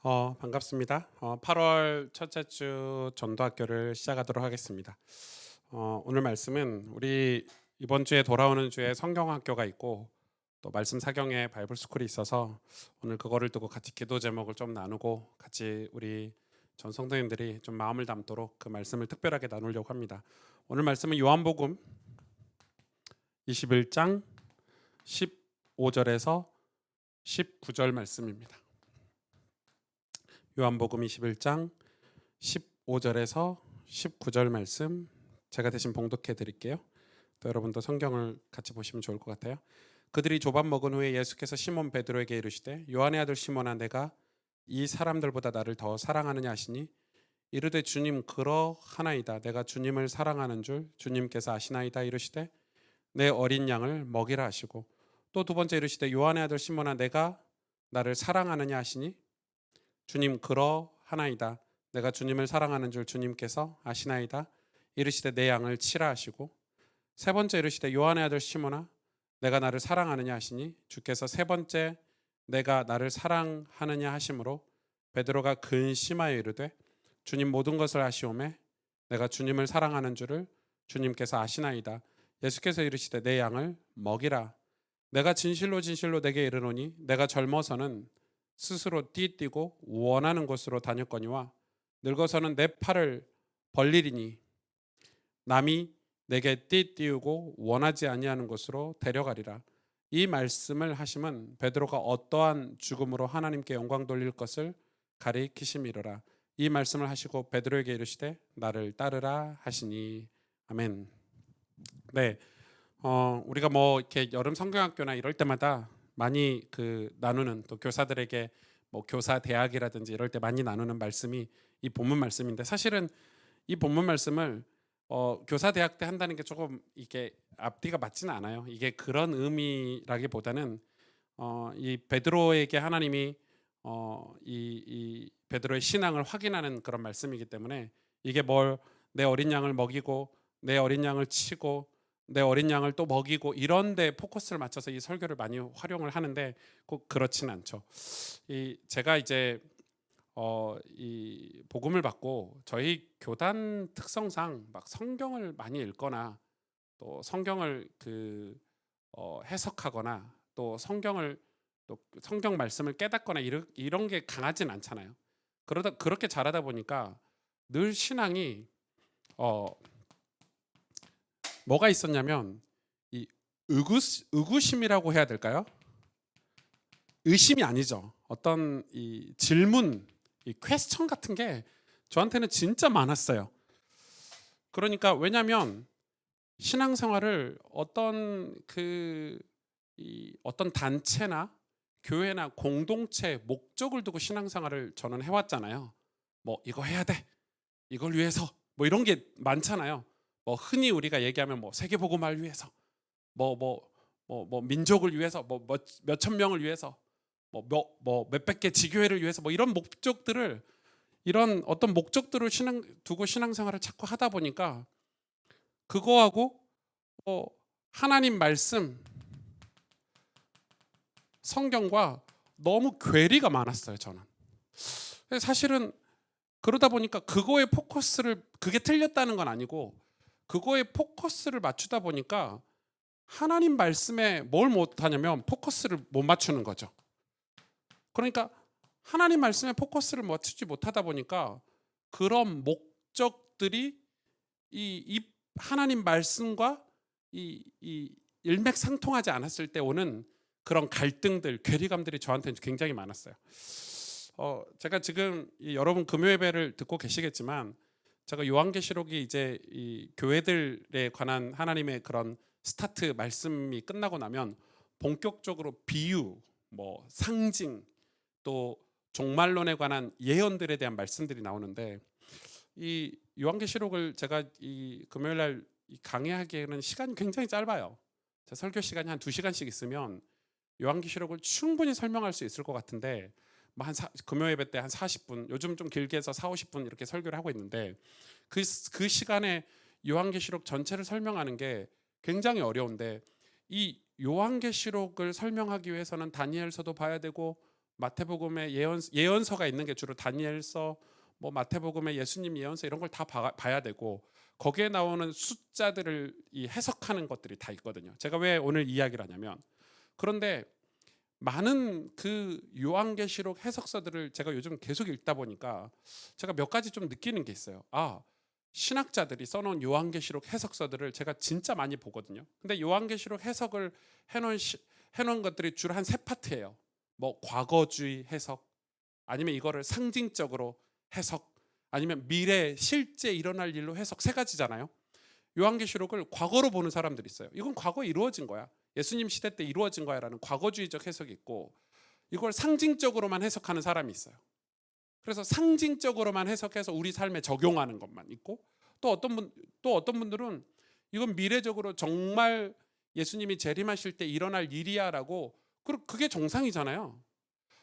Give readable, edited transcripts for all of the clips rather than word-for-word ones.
반갑습니다. 8월 첫째 주 전도학교를 시작하도록 하겠습니다. 오늘 말씀은 우리 이번 주에 돌아오는 주에 성경학교가 있고 또 말씀 사경에 바이블 스쿨이 있어서 오늘 그거를 두고 같이 기도 제목을 좀 나누고 같이 우리 전 성도님들이 좀 마음을 담도록 그 말씀을 특별하게 나누려고 합니다. 오늘 말씀은 요한복음 21장 15절에서 19절 말씀입니다. 요한복음 21장 15절에서 19절 말씀 제가 대신 봉독해 드릴게요. 또 여러분도 성경을 같이 보시면 좋을 것 같아요. 그들이 조밥 먹은 후에 예수께서 시몬 베드로에게 이르시되 요한의 아들 시몬아 내가 이 사람들보다 나를 더 사랑하느냐 하시니 이르되 주님 그러하나이다. 내가 주님을 사랑하는 줄 주님께서 아시나이다. 이르시되 내 어린 양을 먹이라 하시고 또 두 번째 이르시되 요한의 아들 시몬아 내가 나를 사랑하느냐 하시니 주님 그러하나이다. 내가 주님을 사랑하는 줄 주님께서 아시나이다. 이르시되 내 양을 치라 하시고 세 번째 이르시되 요한의 아들 시몬아 내가 나를 사랑하느냐 하시니 주께서 세 번째 내가 나를 사랑하느냐 하심으로 베드로가 근심하여 이르되 주님 모든 것을 아시오매 내가 주님을 사랑하는 줄을 주님께서 아시나이다. 예수께서 이르시되 내 양을 먹이라. 내가 진실로 진실로 내게 이르노니 내가 젊어서는 스스로 띠뛰고 원하는 곳으로 다녔거니와 늙어서는 내 팔을 벌리리니 남이 내게 띠띠우고 원하지 아니하는 곳으로 데려가리라. 이 말씀을 하심은 베드로가 어떠한 죽음으로 하나님께 영광 돌릴 것을 가리키심이로라. 이 말씀을 하시고 베드로에게 이르시되 나를 따르라 하시니 아멘. 네, 우리가 뭐 이렇게 여름 성경학교나 이럴 때마다 많이 나누는 또 교사들에게 뭐 교사 대학이라든지 이럴 때 많이 나누는 말씀이 이 본문 말씀인데 사실은 이 본문 말씀을 교사 대학 때 한다는 게 조금 이게 앞뒤가 맞지는 않아요. 이게 그런 의미라기보다는 이 베드로에게 하나님이 이 베드로의 신앙을 확인하는 그런 말씀이기 때문에 이게 뭘 내 어린 양을 먹이고 내 어린 양을 치고 내 어린 양을 또 먹이고 이런 데 포커스를 맞춰서 이 설교를 많이 활용을 하는데 꼭 그렇지는 않죠. 제가 이제 이 복음을 받고 저희 교단 특성상 막 성경을 많이 읽거나 또 성경을 해석하거나 또 성경을 또 성경 말씀을 깨닫거나 이런 게 강하진 않잖아요. 그러다 그렇게 자라다 보니까 늘 신앙이 어 뭐가 있었냐면 이 의구심이라고 해야 될까요? 의심이 아니죠. 어떤 이 질문, 이 퀘스천 같은 게 저한테는 진짜 많았어요. 그러니까 왜냐하면 신앙생활을 어떤 단체나 교회나 공동체 목적을 두고 신앙생활을 저는 해왔잖아요. 뭐 이거 해야 돼, 이걸 위해서 뭐 이런 게 많잖아요. 뭐 흔히 우리가 얘기하면 뭐 세계복음화를 위해서, 뭐 민족을 위해서, 뭐 몇천 명을 위해서, 뭐 몇백 개 지교회를 위해서 뭐 이런 목적들을 이런 어떤 목적들을 두고 신앙생활을 자꾸 하다 보니까 그거하고 하나님 말씀 성경과 너무 괴리가 많았어요 저는. 사실은 그러다 보니까 그게 틀렸다는 건 아니고 그거에 포커스를 맞추다 보니까 하나님 말씀에 뭘 못하냐면 포커스를 못 맞추는 거죠. 그러니까 하나님 말씀에 포커스를 맞추지 못하다 보니까 그런 목적들이 이 하나님 말씀과 이 일맥상통하지 않았을 때 오는 그런 갈등들, 괴리감들이 저한테는 굉장히 많았어요. 제가 지금 여러분 금요예배를 듣고 계시겠지만 제가 요한계시록이 이제 이 교회들에 관한 하나님의 그런 스타트 말씀이 끝나고 나면 본격적으로 비유, 뭐 상징, 또 종말론에 관한 예언들에 대한 말씀들이 나오는데 이 요한계시록을 제가 이 금요일 날 강의하기에는 시간이 굉장히 짧아요. 제 설교 시간이 한 2시간씩 있으면 요한계시록을 충분히 설명할 수 있을 것 같은데 뭐 금요 예배 때 한 40분, 요즘 좀 길게 해서 4, 50분 이렇게 설교를 하고 있는데 그 시간에 요한계시록 전체를 설명하는 게 굉장히 어려운데 이 요한계시록을 설명하기 위해서는 다니엘서도 봐야 되고 마태복음에 예언서가 있는 게 주로 다니엘서, 뭐 마태복음에 예수님 예언서 이런 걸 다 봐야 되고 거기에 나오는 숫자들을 이 해석하는 것들이 다 있거든요. 제가 왜 오늘 이야기를 하냐면 그런데 많은 그 요한계시록 해석서들을 제가 요즘 계속 읽다 보니까 제가 몇 가지 좀 느끼는 게 있어요. 신학자들이 써놓은 요한계시록 해석서들을 제가 진짜 많이 보거든요. 근데 요한계시록 해석을 해놓은 것들이 주로 한 세 파트예요. 뭐 과거주의 해석, 아니면 이거를 상징적으로 해석, 아니면 미래 실제 일어날 일로 해석, 세 가지잖아요. 요한계시록을 과거로 보는 사람들이 있어요. 이건 과거에 이루어진 거야. 예수님 시대 때 이루어진 거야라는 과거주의적 해석이 있고, 이걸 상징적으로만 해석하는 사람이 있어요. 그래서 상징적으로만 해석해서 우리 삶에 적용하는 것만 있고, 또 어떤 분들은 이건 미래적으로 정말 예수님이 재림하실 때 일어날 일이야라고, 그게 정상이잖아요.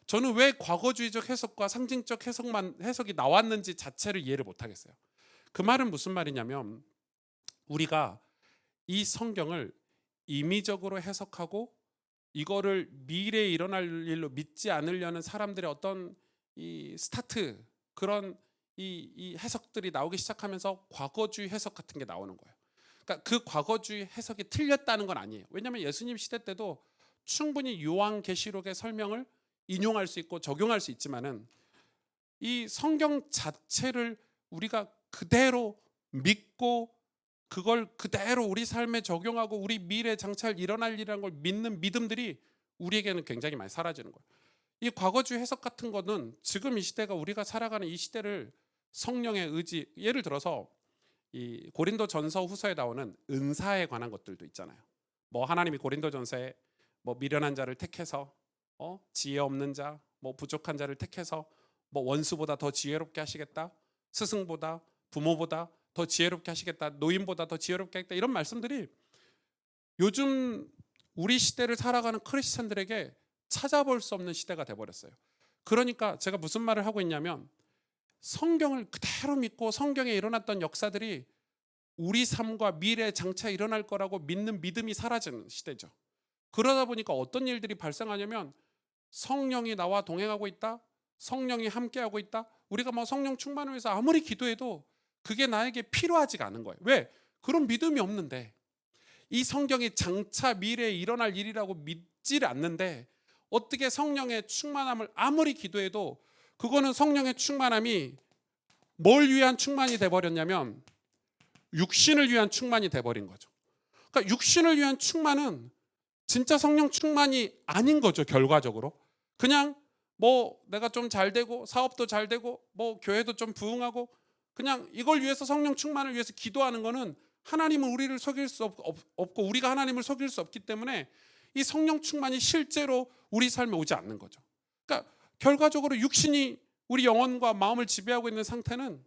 저는 왜 과거주의적 해석과 상징적 해석이 나왔는지 자체를 이해를 못 하겠어요. 그 말은 무슨 말이냐면 우리가 이 성경을 임의적으로 해석하고 이거를 미래에 일어날 일로 믿지 않으려는 사람들의 어떤 이 스타트, 그런 이 해석들이 나오기 시작하면서 과거주의 해석 같은 게 나오는 거예요. 그러니까 그 과거주의 해석이 틀렸다는 건 아니에요. 왜냐하면 예수님 시대 때도 충분히 요한계시록의 설명을 인용할 수 있고 적용할 수 있지만은 이 성경 자체를 우리가 그대로 믿고 그걸 그대로 우리 삶에 적용하고 우리 미래 장차 일어날 일이라는 걸 믿는 믿음들이 우리에게는 굉장히 많이 사라지는 거예요. 이 과거주의 해석 같은 거는 지금 이 시대가 우리가 살아가는 이 시대를 성령의 의지, 예를 들어서 이 고린도전서 후서에 나오는 은사에 관한 것들도 있잖아요. 뭐 하나님이 고린도전서에 뭐 미련한 자를 택해서 지혜 없는 자, 뭐 부족한 자를 택해서 뭐 원수보다 더 지혜롭게 하시겠다, 스승보다 부모보다 더 지혜롭게 하시겠다, 노인보다 더 지혜롭게 하겠다, 이런 말씀들이 요즘 우리 시대를 살아가는 크리스찬들에게 찾아볼 수 없는 시대가 돼버렸어요. 그러니까 제가 무슨 말을 하고 있냐면 성경을 그대로 믿고 성경에 일어났던 역사들이 우리 삶과 미래에 장차 일어날 거라고 믿는 믿음이 사라지는 시대죠. 그러다 보니까 어떤 일들이 발생하냐면 성령이 나와 동행하고 있다, 성령이 함께하고 있다, 우리가 뭐 성령 충만을 위해서 아무리 기도해도 그게 나에게 필요하지가 않은 거예요. 왜? 그런 믿음이 없는데, 이 성경이 장차 미래에 일어날 일이라고 믿지를 않는데 어떻게 성령의 충만함을 아무리 기도해도 그거는 성령의 충만함이 뭘 위한 충만이 돼버렸냐면 육신을 위한 충만이 돼버린 거죠. 그러니까 육신을 위한 충만은 진짜 성령 충만이 아닌 거죠. 결과적으로 그냥 뭐 내가 좀 잘 되고 사업도 잘 되고 뭐 교회도 좀 부흥하고 그냥 이걸 위해서 성령 충만을 위해서 기도하는 거는 하나님은 우리를 속일 수 없고 우리가 하나님을 속일 수 없기 때문에 이 성령 충만이 실제로 우리 삶에 오지 않는 거죠. 그러니까 결과적으로 육신이 우리 영혼과 마음을 지배하고 있는 상태는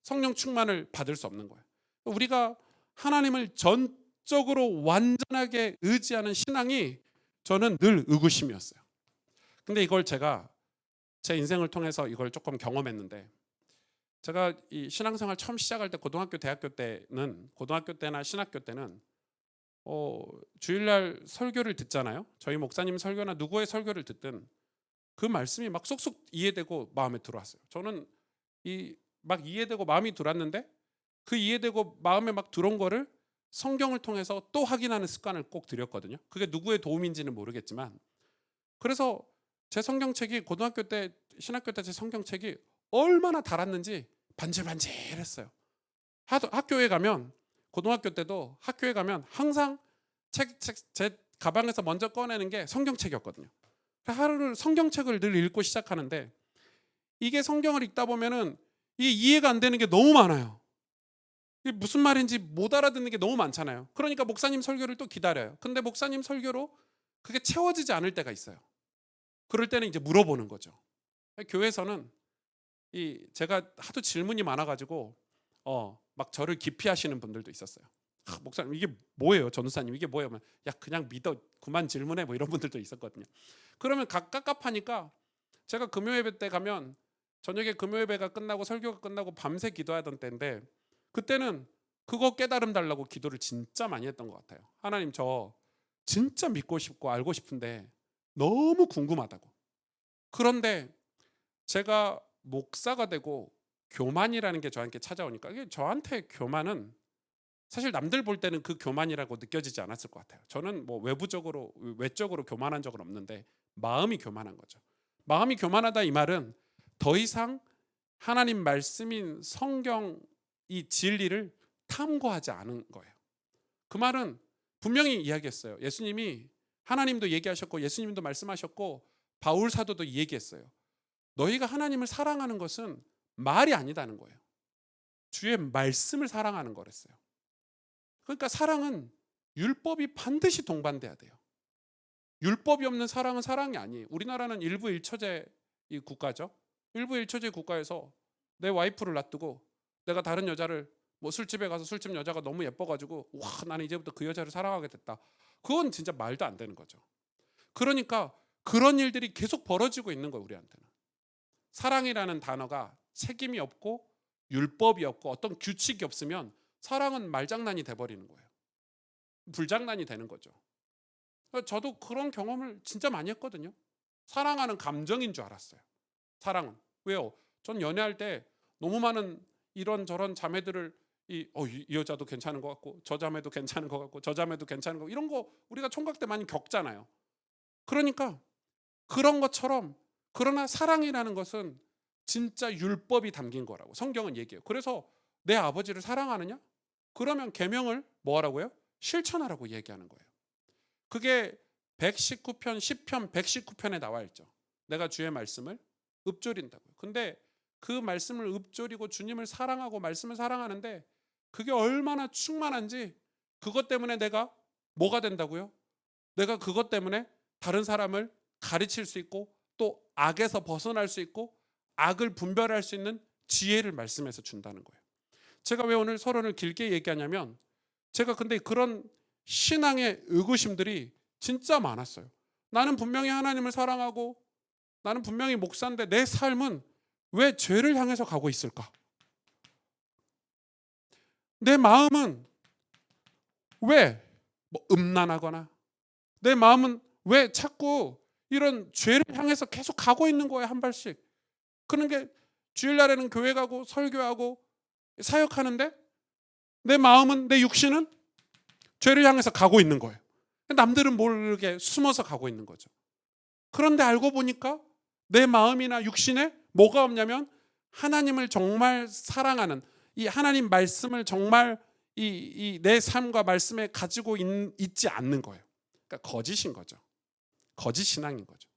성령 충만을 받을 수 없는 거예요. 우리가 하나님을 전적으로 완전하게 의지하는 신앙이 저는 늘 의구심이었어요. 근데 이걸 제가 제 인생을 통해서 이걸 조금 경험했는데, 제가 이 신앙생활 처음 시작할 때 고등학교 때나 신학교 때는 주일날 설교를 듣잖아요. 저희 목사님 설교나 누구의 설교를 듣든 그 말씀이 막 쏙쏙 이해되고 마음에 들어왔어요. 저는 막 이해되고 마음이 들었는데 그 이해되고 마음에 막 들어온 거를 성경을 통해서 또 확인하는 습관을 꼭 들였거든요. 그게 누구의 도움인지는 모르겠지만, 그래서 제 성경책이 고등학교 때 신학교 때 제 성경책이 얼마나 달았는지 반질반질했어요. 학교에 가면, 고등학교 때도 학교에 가면 항상 제 가방에서 먼저 꺼내는 게 성경책이었거든요. 하루를 성경책을 늘 읽고 시작하는데 이게 성경을 읽다 보면은 이게 이해가 안 되는 게 너무 많아요. 이게 무슨 말인지 못 알아듣는 게 너무 많잖아요. 그러니까 목사님 설교를 또 기다려요. 근데 목사님 설교로 그게 채워지지 않을 때가 있어요. 그럴 때는 이제 물어보는 거죠. 교회에서는 제가 하도 질문이 많아가지고 막 저를 기피하시는 분들도 있었어요. 목사님 이게 뭐예요? 전도사님 이게 뭐예요? 야 그냥 믿어, 그만 질문해, 뭐 이런 분들도 있었거든요. 그러면 갑갑하니까 제가 금요예배 때 가면 저녁에 금요예배가 끝나고 설교가 끝나고 밤새 기도하던 때인데, 그때는 그거 깨달음 달라고 기도를 진짜 많이 했던 것 같아요. 하나님 저 진짜 믿고 싶고 알고 싶은데 너무 궁금하다고. 그런데 제가 목사가 되고 교만이라는 게 저한테 찾아오니까, 이게 저한테 교만은 사실 남들 볼 때는 그 교만이라고 느껴지지 않았을 것 같아요. 저는 뭐 외적으로 교만한 적은 없는데 마음이 교만한 거죠. 마음이 교만하다 이 말은 더 이상 하나님 말씀인 성경 이 진리를 탐구하지 않은 거예요. 그 말은 분명히 이야기했어요. 예수님이, 하나님도 얘기하셨고 예수님도 말씀하셨고 바울 사도도 얘기했어요. 너희가 하나님을 사랑하는 것은 말이 아니다는 거예요. 주의 말씀을 사랑하는 거랬어요. 그러니까 사랑은 율법이 반드시 동반돼야 돼요. 율법이 없는 사랑은 사랑이 아니에요. 우리나라는 일부 일처제 국가죠. 일부 일처제 국가에서 내 와이프를 놔두고 내가 다른 여자를, 뭐 술집에 가서 술집 여자가 너무 예뻐가지고 와 나는 이제부터 그 여자를 사랑하게 됐다. 그건 진짜 말도 안 되는 거죠. 그러니까 그런 일들이 계속 벌어지고 있는 거예요. 우리한테는 사랑이라는 단어가 책임이 없고 율법이 없고 어떤 규칙이 없으면 사랑은 말장난이 돼버리는 거예요. 불장난이 되는 거죠. 저도 그런 경험을 진짜 많이 했거든요. 사랑하는 감정인 줄 알았어요. 사랑은. 왜요? 전 연애할 때 너무 많은 이런저런 자매들을 이 여자도 괜찮은 것 같고 저 자매도 괜찮은 것 같고 저 자매도 괜찮은 것 같고 이런 거 우리가 총각 때 많이 겪잖아요. 그러니까 그런 것처럼, 그러나 사랑이라는 것은 진짜 율법이 담긴 거라고 성경은 얘기해요. 그래서 내 아버지를 사랑하느냐? 그러면 계명을 뭐 하라고요? 실천하라고 얘기하는 거예요. 그게 119편 10편 119편에 나와 있죠. 내가 주의 말씀을 읊조린다고요. 근데 그 말씀을 읊조리고 주님을 사랑하고 말씀을 사랑하는데 그게 얼마나 충만한지, 그것 때문에 내가 뭐가 된다고요? 내가 그것 때문에 다른 사람을 가르칠 수 있고 또 악에서 벗어날 수 있고 악을 분별할 수 있는 지혜를 말씀해서 준다는 거예요. 제가 왜 오늘 서론을 길게 얘기하냐면, 제가 근데 그런 신앙의 의구심들이 진짜 많았어요. 나는 분명히 하나님을 사랑하고 나는 분명히 목사인데 내 삶은 왜 죄를 향해서 가고 있을까? 내 마음은 왜 음란하거나 내 마음은 왜 자꾸 이런 죄를 향해서 계속 가고 있는 거예요, 한 발씩. 그런 게 주일날에는 교회 가고 설교하고 사역하는데 내 마음은, 내 육신은 죄를 향해서 가고 있는 거예요. 남들은 모르게 숨어서 가고 있는 거죠. 그런데 알고 보니까 내 마음이나 육신에 뭐가 없냐면 하나님을 정말 사랑하는, 이 하나님 말씀을 정말 내 삶과 말씀에 가지고 있지 않는 거예요. 그러니까 거짓인 거죠. 거짓 신앙인 거죠.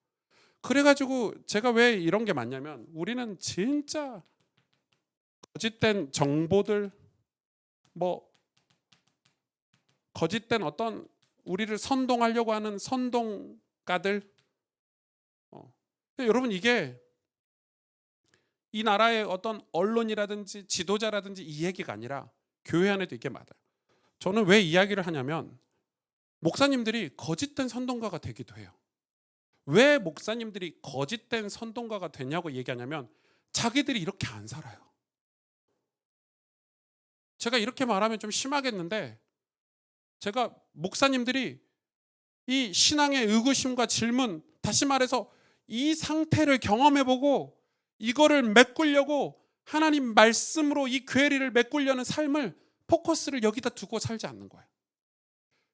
그래가지고 제가 왜 이런 게 많냐면, 우리는 진짜 거짓된 정보들, 뭐 거짓된 어떤 우리를 선동하려고 하는 선동가들. 여러분, 이게 이 나라의 어떤 언론이라든지 지도자라든지 이 얘기가 아니라 교회 안에도 이게 맞아요. 저는 왜 이야기를 하냐면, 목사님들이 거짓된 선동가가 되기도 해요. 왜 목사님들이 거짓된 선동가가 되냐고 얘기하냐면, 자기들이 이렇게 안 살아요. 제가 이렇게 말하면 좀 심하겠는데, 제가 목사님들이 이 신앙의 의구심과 질문, 다시 말해서 이 상태를 경험해보고 이거를 메꾸려고 하나님 말씀으로 이 괴리를 메꾸려는 삶을, 포커스를 여기다 두고 살지 않는 거예요.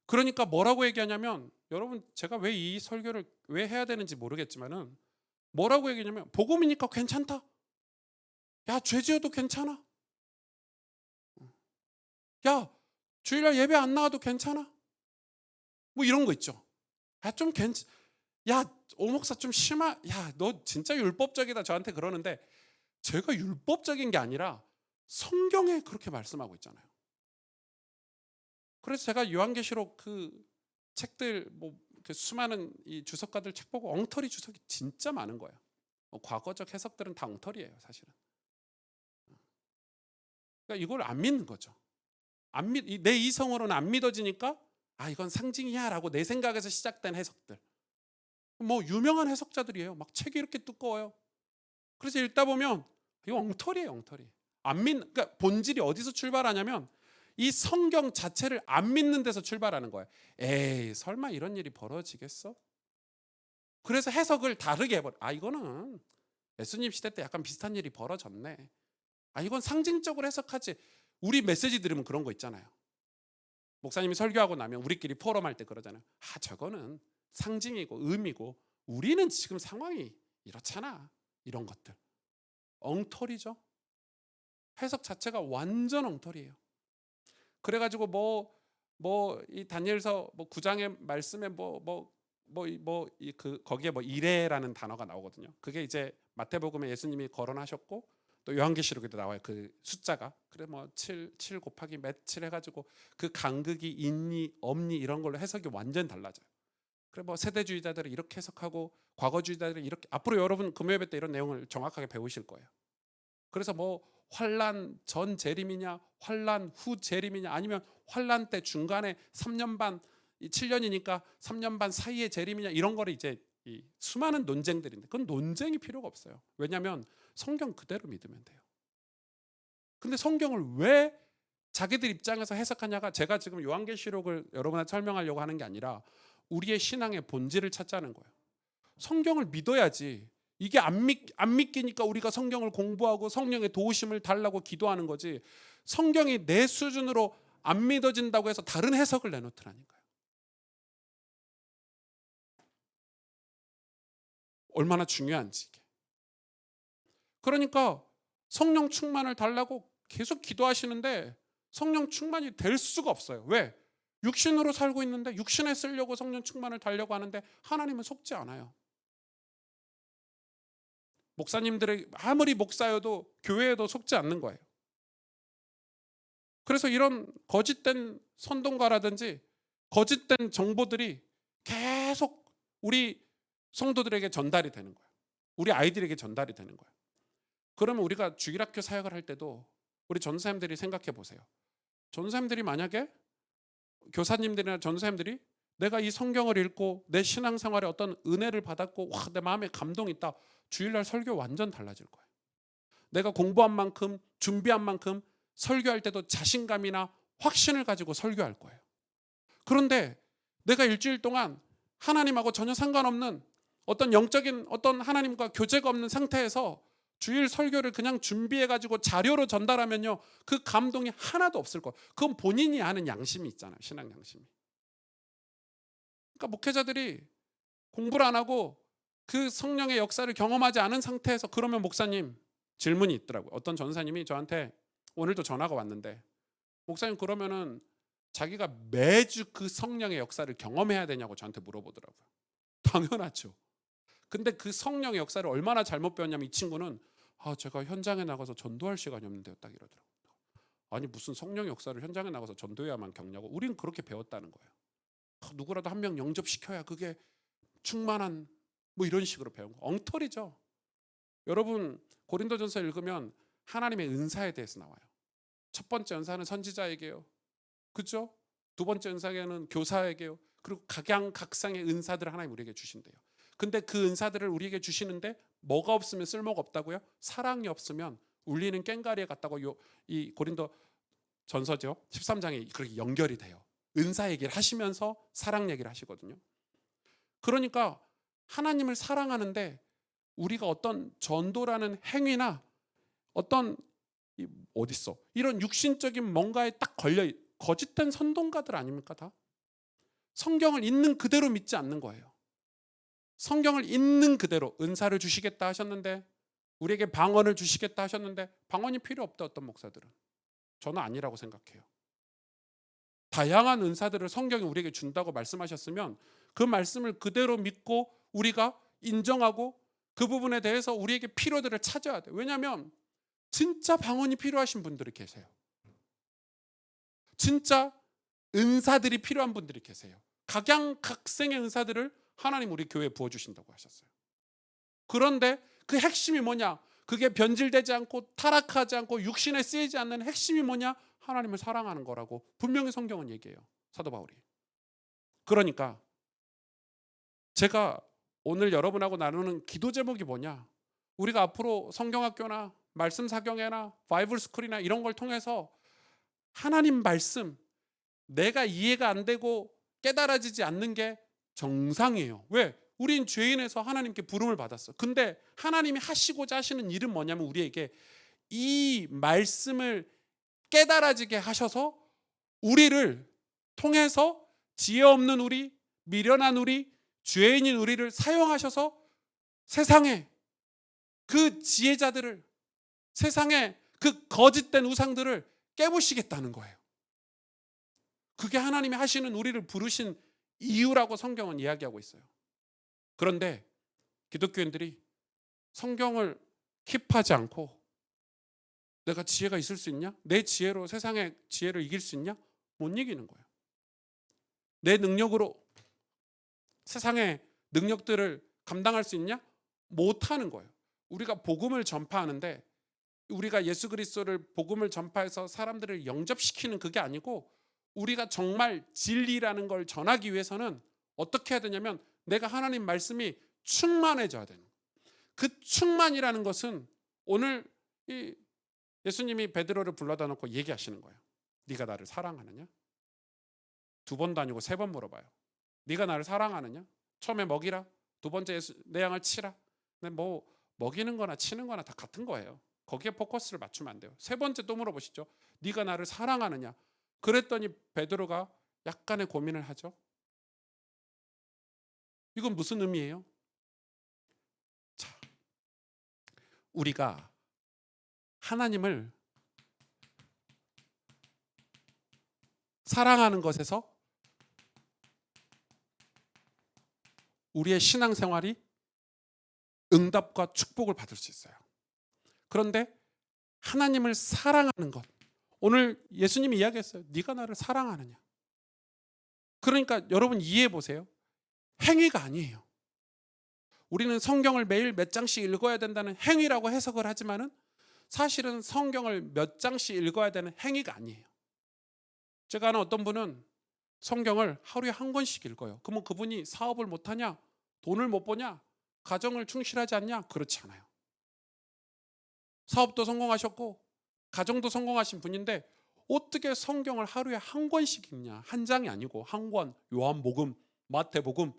그러니까 뭐라고 얘기하냐면, 여러분 제가 왜 이 설교를 왜 해야 되는지 모르겠지만은 뭐라고 얘기하냐면, 복음이니까 괜찮다. 야, 죄 지어도 괜찮아. 야, 주일날 예배 안 나와도 괜찮아. 뭐 이런 거 있죠. 야, 좀 야, 오목사 좀 야, 너 진짜 율법적이다 저한테 그러는데, 제가 율법적인 게 아니라 성경에 그렇게 말씀하고 있잖아요. 그래서 제가 요한계시록 그 책들, 뭐 수많은 이 주석가들 책 보고 엉터리 주석이 진짜 많은 거예요. 과거적 해석들은 다 엉터리예요, 사실은. 그러니까 이걸 안 믿는 거죠. 내 이성으로는 안 믿어지니까, 아, 이건 상징이야라고 내 생각에서 시작된 해석들. 뭐 유명한 해석자들이에요. 막 책이 이렇게 두꺼워요. 그래서 읽다 보면 이거 엉터리예요, 엉터리. 그러니까 본질이 어디서 출발하냐면, 이 성경 자체를 안 믿는 데서 출발하는 거예요. 에이, 설마 이런 일이 벌어지겠어? 그래서 해석을 다르게 해버려. 이거는 예수님 시대 때 약간 비슷한 일이 벌어졌네. 이건 상징적으로 해석하지. 우리 메시지 들으면 그런 거 있잖아요. 목사님이 설교하고 나면 우리끼리 포럼할 때 그러잖아요. 저거는 상징이고 의미고 우리는 지금 상황이 이렇잖아. 이런 것들. 엉터리죠. 해석 자체가 완전 엉터리예요. 그래가지고 이 다니엘서 9장의 말씀에 거기에 이레라는 단어가 나오거든요. 그게 이제 마태복음에 예수님이 거론하셨고 또 요한계시록에도 나와요. 그 숫자가. 그래 7 곱하기 몇7 해가지고 그 간극이 있니 없니 이런 걸로 해석이 완전 달라져요. 그래 세대주의자들은 이렇게 해석하고 과거주의자들은 이렇게. 앞으로 여러분 금요예배 때 이런 내용을 정확하게 배우실 거예요. 그래서 환란 전 재림이냐 환란 후 재림이냐 아니면 환란 때 중간에 3년 반 7년이니까 3년 반 사이에 재림이냐 이런 거를 이제 이 수많은 논쟁들인데 그건 논쟁이 필요가 없어요. 왜냐하면 성경 그대로 믿으면 돼요. 근데 성경을 왜 자기들 입장에서 해석하냐가 제가 지금 요한계시록을 여러분한테 설명하려고 하는 게 아니라 우리의 신앙의 본질을 찾자는 거예요. 성경을 믿어야지. 이게 안 믿기니까 우리가 성경을 공부하고 성령의 도우심을 달라고 기도하는 거지. 성경이 내 수준으로 안 믿어진다고 해서 다른 해석을 내놓더라니까요. 얼마나 중요한지 이게. 그러니까 성령 충만을 달라고 계속 기도하시는데 성령 충만이 될 수가 없어요. 왜? 육신으로 살고 있는데 육신에 쓰려고 성령 충만을 달려고 하는데 하나님은 속지 않아요. 목사님들의 아무리 목사여도 교회에도 속지 않는 거예요. 그래서 이런 거짓된 선동가라든지 거짓된 정보들이 계속 우리 성도들에게 전달이 되는 거예요. 우리 아이들에게 전달이 되는 거예요. 그러면 우리가 주일학교 사역을 할 때도 우리 전도사님들이 생각해 보세요. 전도사님들이 만약에 교사님들이나 전도사님들이 내가 이 성경을 읽고 내 신앙생활에 어떤 은혜를 받았고 내 마음에 감동이 있다. 주일날 설교 완전 달라질 거예요. 내가 공부한 만큼 준비한 만큼 설교할 때도 자신감이나 확신을 가지고 설교할 거예요. 그런데 내가 일주일 동안 하나님하고 전혀 상관없는 어떤 영적인 어떤 하나님과 교제가 없는 상태에서 주일 설교를 그냥 준비해가지고 자료로 전달하면요. 그 감동이 하나도 없을 거예요. 그건 본인이 아는 양심이 있잖아요. 신앙 양심이. 그러니까 목회자들이 공부를 안 하고 그 성령의 역사를 경험하지 않은 상태에서 그러면 목사님 질문이 있더라고요. 어떤 전사님이 저한테 오늘도 전화가 왔는데 목사님 그러면은 자기가 매주 그 성령의 역사를 경험해야 되냐고 저한테 물어보더라고요. 당연하죠. 근데 그 성령의 역사를 얼마나 잘못 배웠냐면 이 친구는 제가 현장에 나가서 전도할 시간이 없는데요. 딱 이러더라고요. 아니 무슨 성령의 역사를 현장에 나가서 전도해야만 겪냐고. 우리는 그렇게 배웠다는 거예요. 누구라도 한 명 영접시켜야 그게 충만한 이런 식으로 배운 거. 엉터리죠. 여러분 고린도전서 읽으면 하나님의 은사에 대해서 나와요. 첫 번째 은사는 선지자에게요. 그죠? 두 번째 은사에는 교사에게요. 그리고 각양각상의 은사들을 하나님 우리에게 주신대요. 근데 그 은사들을 우리에게 주시는데 뭐가 없으면 쓸모가 없다고요? 사랑이 없으면 울리는 꽹과리에 같다고 이 고린도 전서죠. 13장에 그렇게 연결이 돼요. 은사 얘기를 하시면서 사랑 얘기를 하시거든요. 그러니까 하나님을 사랑하는데 우리가 어떤 전도라는 행위나 어떤 어딨어? 이런 육신적인 뭔가에 딱 걸려 거짓된 선동가들 아닙니까 다? 성경을 있는 그대로 믿지 않는 거예요. 성경을 있는 그대로 은사를 주시겠다 하셨는데 우리에게 방언을 주시겠다 하셨는데 방언이 필요 없다 어떤 목사들은. 저는 아니라고 생각해요. 다양한 은사들을 성경이 우리에게 준다고 말씀하셨으면 그 말씀을 그대로 믿고 우리가 인정하고 그 부분에 대해서 우리에게 필요들을 찾아야 돼요. 왜냐하면 진짜 방언이 필요하신 분들이 계세요. 진짜 은사들이 필요한 분들이 계세요. 각양각생의 은사들을 하나님 우리 교회에 부어주신다고 하셨어요. 그런데 그 핵심이 뭐냐? 그게 변질되지 않고 타락하지 않고 육신에 쓰이지 않는 핵심이 뭐냐? 하나님을 사랑하는 거라고 분명히 성경은 얘기해요. 사도 바울이. 그러니까 제가 오늘 여러분하고 나누는 기도 제목이 뭐냐? 우리가 앞으로 성경학교나 말씀 사경회나 바이블 스쿨이나 이런 걸 통해서 하나님 말씀 내가 이해가 안 되고 깨달아지지 않는 게 정상이에요. 왜? 우린 죄인에서 하나님께 부름을 받았어. 근데 하나님이 하시고자 하시는 일은 뭐냐면 우리에게 이 말씀을 깨달아지게 하셔서 우리를 통해서 지혜 없는 우리, 미련한 우리, 죄인인 우리를 사용하셔서 세상에 그 지혜자들을, 세상에 그 거짓된 우상들을 깨부시겠다는 거예요. 그게 하나님이 하시는 우리를 부르신 이유라고 성경은 이야기하고 있어요. 그런데 기독교인들이 성경을 킵하지 않고 내가 지혜가 있을 수 있냐? 내 지혜로 세상의 지혜를 이길 수 있냐? 못 이기는 거예요. 내 능력으로 세상의 능력들을 감당할 수 있냐? 못하는 거예요. 우리가 복음을 전파하는데 우리가 예수 그리스도를 복음을 전파해서 사람들을 영접시키는 그게 아니고 우리가 정말 진리라는 걸 전하기 위해서는 어떻게 해야 되냐면 내가 하나님 말씀이 충만해져야 되는 거예요. 그 충만이라는 것은 오늘 예수님이 베드로를 불러다 놓고 얘기하시는 거예요. 네가 나를 사랑하느냐? 2번도 아니고 3번 물어봐요. 네가 나를 사랑하느냐? 처음에 먹이라. 2번째 내 양을 치라. 근데 뭐 먹이는 거나 치는 거나 다 같은 거예요. 거기에 포커스를 맞추면 안 돼요. 3번째 또 물어보시죠. 네가 나를 사랑하느냐? 그랬더니 베드로가 약간의 고민을 하죠. 이건 무슨 의미예요? 자, 우리가 하나님을 사랑하는 것에서 우리의 신앙생활이 응답과 축복을 받을 수 있어요. 그런데 하나님을 사랑하는 것, 오늘 예수님이 이야기했어요. 네가 나를 사랑하느냐? 그러니까 여러분 이해해 보세요. 행위가 아니에요. 우리는 성경을 매일 몇 장씩 읽어야 된다는 행위라고 해석을 하지만은 사실은 성경을 몇 장씩 읽어야 되는 행위가 아니에요. 제가 아는 어떤 분은 성경을 하루에 한 권씩 읽어요. 그러면 그분이 사업을 못하냐? 돈을 못 버냐? 가정을 충실하지 않냐? 그렇지 않아요. 사업도 성공하셨고 가정도 성공하신 분인데 어떻게 성경을 하루에 한 권씩 읽냐? 한 장이 아니고 한 권, 요한복음, 마태복음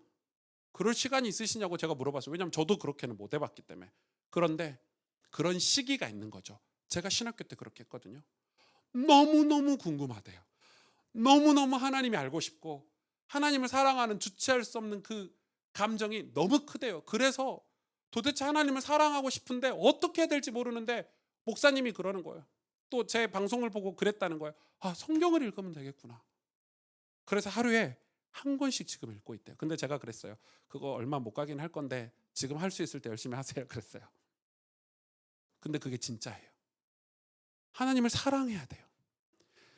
그럴 시간이 있으시냐고 제가 물어봤어요. 왜냐하면 저도 그렇게는 못 해봤기 때문에. 그런데 그런 시기가 있는 거죠. 제가 신학교 때 그렇게 했거든요. 너무너무 궁금하대요. 너무너무 하나님이 알고 싶고 하나님을 사랑하는 주체할 수 없는 그 감정이 너무 크대요. 그래서 도대체 하나님을 사랑하고 싶은데 어떻게 해야 될지 모르는데 목사님이 그러는 거예요. 또 제 방송을 보고 그랬다는 거예요. 아, 성경을 읽으면 되겠구나. 그래서 하루에 한 권씩 지금 읽고 있대요. 근데 제가 그랬어요. 그거 얼마 못 가긴 할 건데 지금 할 수 있을 때 열심히 하세요. 그랬어요. 근데 그게 진짜예요. 하나님을 사랑해야 돼요.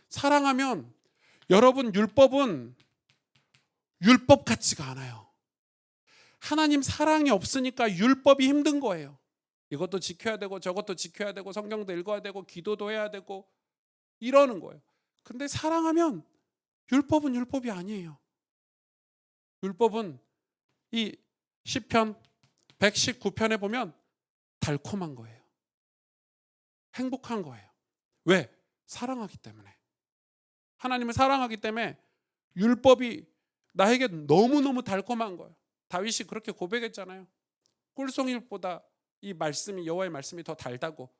사랑하면 여러분 율법은 율법 같지가 않아요. 하나님 사랑이 없으니까 율법이 힘든 거예요. 이것도 지켜야 되고 저것도 지켜야 되고 성경도 읽어야 되고 기도도 해야 되고 이러는 거예요. 근데 사랑하면 율법은 율법이 아니에요. 율법은 이 시편 119편에 보면 달콤한 거예요. 행복한 거예요. 왜? 사랑하기 때문에. 하나님을 사랑하기 때문에 율법이 나에게 너무너무 달콤한 거예요. 다윗이 그렇게 고백했잖아요. 꿀송이보다 이 말씀이 여호와의 말씀이 더 달다고.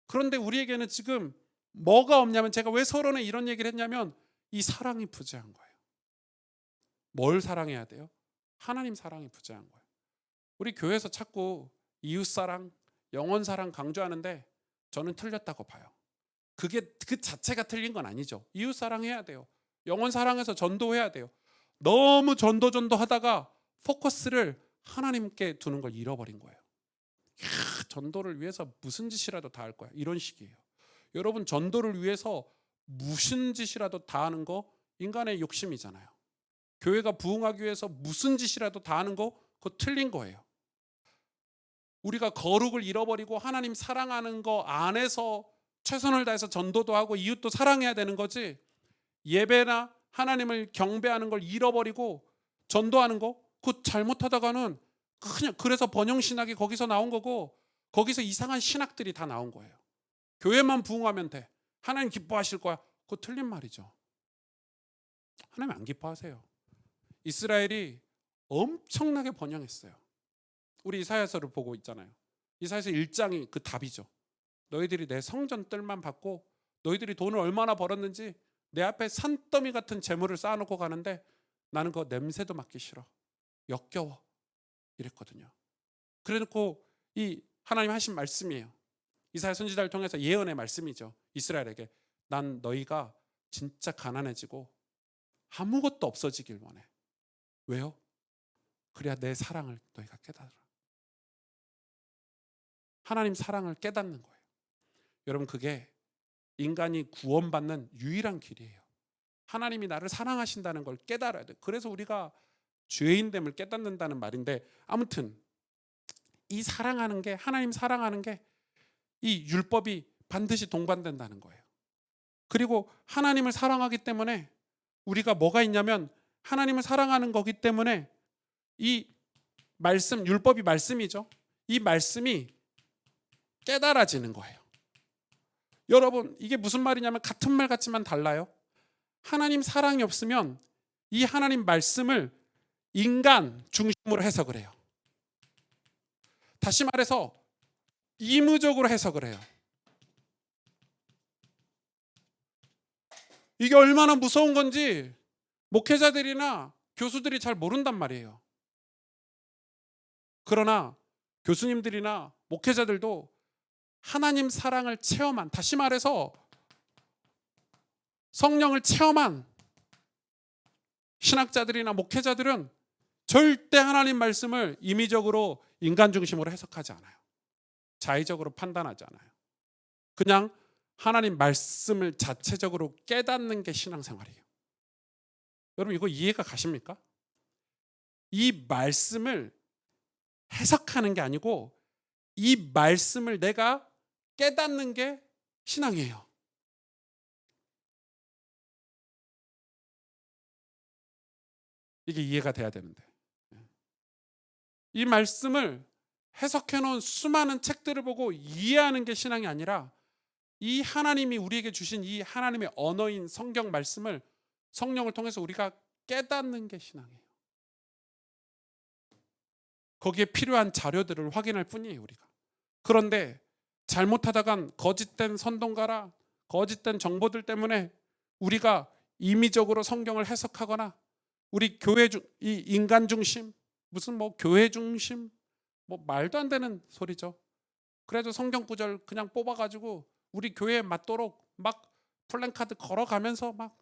그런데 우리에게는 지금 뭐가 없냐면 제가 왜 서론에 이런 얘기를 했냐면 이 사랑이 부재한 거예요. 뭘 사랑해야 돼요? 하나님 사랑이 부재한 거예요. 우리 교회에서 자꾸 이웃사랑, 영혼사랑 강조하는데 저는 틀렸다고 봐요. 그게 그 자체가 틀린 건 아니죠. 이웃사랑 해야 돼요. 영혼사랑해서 전도해야 돼요. 너무 전도 하다가 포커스를 하나님께 두는 걸 잃어버린 거예요. 전도를 위해서 무슨 짓이라도 다 할 거야. 이런 식이에요. 여러분 전도를 위해서 무슨 짓이라도 다 하는 거 인간의 욕심이잖아요. 교회가 부흥하기 위해서 무슨 짓이라도 다 하는 거 그거 틀린 거예요. 우리가 거룩을 잃어버리고 하나님 사랑하는 거 안에서 최선을 다해서 전도도 하고 이웃도 사랑해야 되는 거지. 예배나 하나님을 경배하는 걸 잃어버리고 전도하는 거 그거 잘못하다가는 그냥 그래서 번영신학이 거기서 나온 거고 거기서 이상한 신학들이 다 나온 거예요. 교회만 부흥하면 돼. 하나님 기뻐하실 거야. 그거 틀린 말이죠. 하나님 안 기뻐하세요. 이스라엘이 엄청나게 번영했어요. 우리 이사야서를 보고 있잖아요. 이사야서 1장이 그 답이죠. 너희들이 내 성전 뜰만 받고 너희들이 돈을 얼마나 벌었는지 내 앞에 산더미 같은 재물을 쌓아놓고 가는데 나는 그 냄새도 맡기 싫어. 역겨워. 이랬거든요. 그래놓고 이 하나님 하신 말씀이에요. 이사야 선지자를 통해서 예언의 말씀이죠. 이스라엘에게 난 너희가 진짜 가난해지고 아무것도 없어지길 원해. 왜요? 그래야 내 사랑을 너희가 깨달아. 하나님 사랑을 깨닫는 거예요. 여러분 그게 인간이 구원받는 유일한 길이에요. 하나님이 나를 사랑하신다는 걸 깨달아야 돼. 그래서 우리가 죄인됨을 깨닫는다는 말인데 아무튼 이 사랑하는 게 하나님 사랑하는 게 이 율법이 반드시 동반된다는 거예요. 그리고 하나님을 사랑하기 때문에 우리가 뭐가 있냐면 하나님을 사랑하는 거기 때문에 이 말씀, 율법이 말씀이죠. 이 말씀이 깨달아지는 거예요. 여러분 이게 무슨 말이냐면 같은 말 같지만 달라요. 하나님 사랑이 없으면 이 하나님 말씀을 인간 중심으로 해석을 해요. 다시 말해서 이무적으로 해석을 해요. 이게 얼마나 무서운 건지 목회자들이나 교수들이 잘 모른단 말이에요. 그러나 교수님들이나 목회자들도 하나님 사랑을 체험한, 다시 말해서 성령을 체험한 신학자들이나 목회자들은 절대 하나님 말씀을 임의적으로 인간 중심으로 해석하지 않아요. 자의적으로 판단하지 않아요. 그냥 하나님 말씀을 자체적으로 깨닫는 게 신앙생활이에요. 여러분 이거 이해가 가십니까? 이 말씀을 해석하는 게 아니고 이 말씀을 내가 깨닫는 게 신앙이에요. 이게 이해가 돼야 되는데 이 말씀을 해석해 놓은 수많은 책들을 보고 이해하는 게 신앙이 아니라 이 하나님이 우리에게 주신 이 하나님의 언어인 성경 말씀을 성령을 통해서 우리가 깨닫는 게 신앙이에요. 거기에 필요한 자료들을 확인할 뿐이에요 우리가. 그런데 잘못하다간 거짓된 선동가라 거짓된 정보들 때문에 우리가 임의적으로 성경을 해석하거나 우리 교회 이 인간 중심 무슨 뭐 교회 중심 뭐 말도 안 되는 소리죠. 그래도 성경 구절 그냥 뽑아가지고 우리 교회에 맞도록 막 플랜카드 걸어가면서 막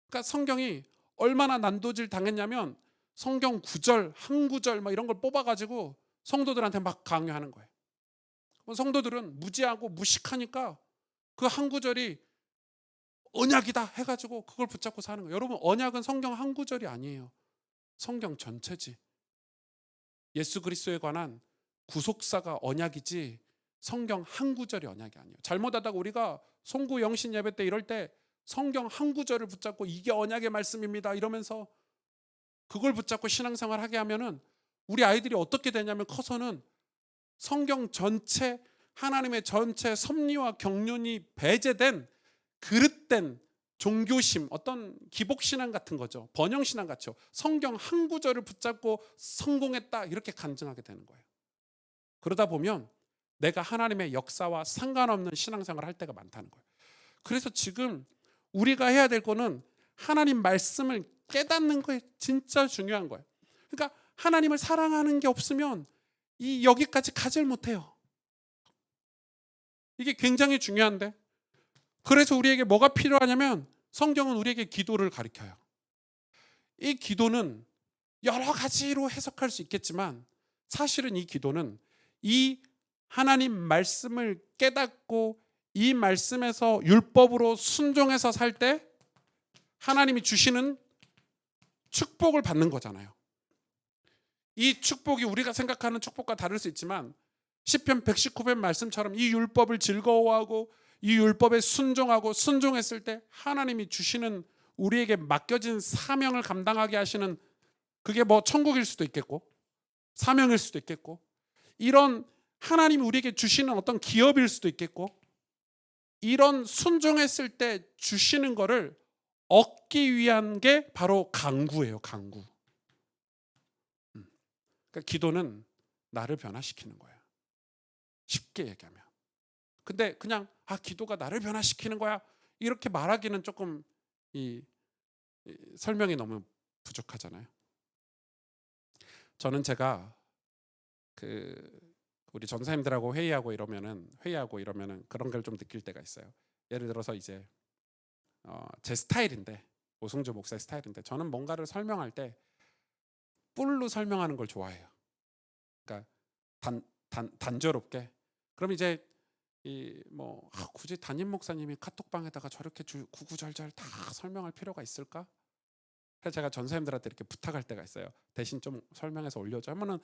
그러니까 성경이 얼마나 난도질 당했냐면 성경 구절 한 구절 막 이런 걸 뽑아가지고 성도들한테 막 강요하는 거예요. 성도들은 무지하고 무식하니까 그 한 구절이 언약이다 해가지고 그걸 붙잡고 사는 거예요. 여러분 언약은 성경 한 구절이 아니에요. 성경 전체지. 예수 그리스도에 관한 구속사가 언약이지 성경 한 구절이 언약이 아니에요. 잘못하다가 우리가 송구 영신 예배 때 이럴 때 성경 한 구절을 붙잡고 이게 언약의 말씀입니다 이러면서 그걸 붙잡고 신앙생활 하게 하면은 우리 아이들이 어떻게 되냐면 커서는 성경 전체 하나님의 전체 섭리와 경륜이 배제된 그릇된 종교심 어떤 기복신앙 같은 거죠. 번영신앙 같죠. 성경 한 구절을 붙잡고 성공했다 이렇게 간증하게 되는 거예요. 그러다 보면 내가 하나님의 역사와 상관없는 신앙생활을 할 때가 많다는 거예요. 그래서 지금 우리가 해야 될 거는 하나님 말씀을 깨닫는 거에 진짜 중요한 거예요. 그러니까 하나님을 사랑하는 게 없으면 이 여기까지 가질 못해요. 이게 굉장히 중요한데 그래서 우리에게 뭐가 필요하냐면 성경은 우리에게 기도를 가르쳐요. 이 기도는 여러 가지로 해석할 수 있겠지만 사실은 이 기도는 이 하나님 말씀을 깨닫고 이 말씀에서 율법으로 순종해서 살 때 하나님이 주시는 축복을 받는 거잖아요. 이 축복이 우리가 생각하는 축복과 다를 수 있지만 시편 119편 말씀처럼 이 율법을 즐거워하고 이 율법에 순종하고 순종했을 때 하나님이 주시는 우리에게 맡겨진 사명을 감당하게 하시는 그게 뭐 천국일 수도 있겠고 사명일 수도 있겠고 이런 하나님이 우리에게 주시는 어떤 기업일 수도 있겠고 이런 순종했을 때 주시는 거를 얻기 위한 게 바로 강구예요. 강구. 그러니까 기도는 나를 변화시키는 거예요. 쉽게 얘기하면. 근데 그냥 기도가 나를 변화시키는 거야 이렇게 말하기는 조금 이 설명이 너무 부족하잖아요. 저는 제가 그 우리 전사님들하고 회의하고 이러면은 그런 걸 좀 느낄 때가 있어요. 예를 들어서 이제 제 스타일인데, 오승조 목사의 스타일인데, 저는 뭔가를 설명할 때 뿔로 설명하는 걸 좋아해요. 그러니까 단조롭게. 그럼 이제 굳이 담임 목사님이 카톡방에다가 저렇게 구구절절 다 설명할 필요가 있을까? 그래서 제가 전사님들한테 이렇게 부탁할 때가 있어요. 대신 좀 설명해서 올려줘 하면은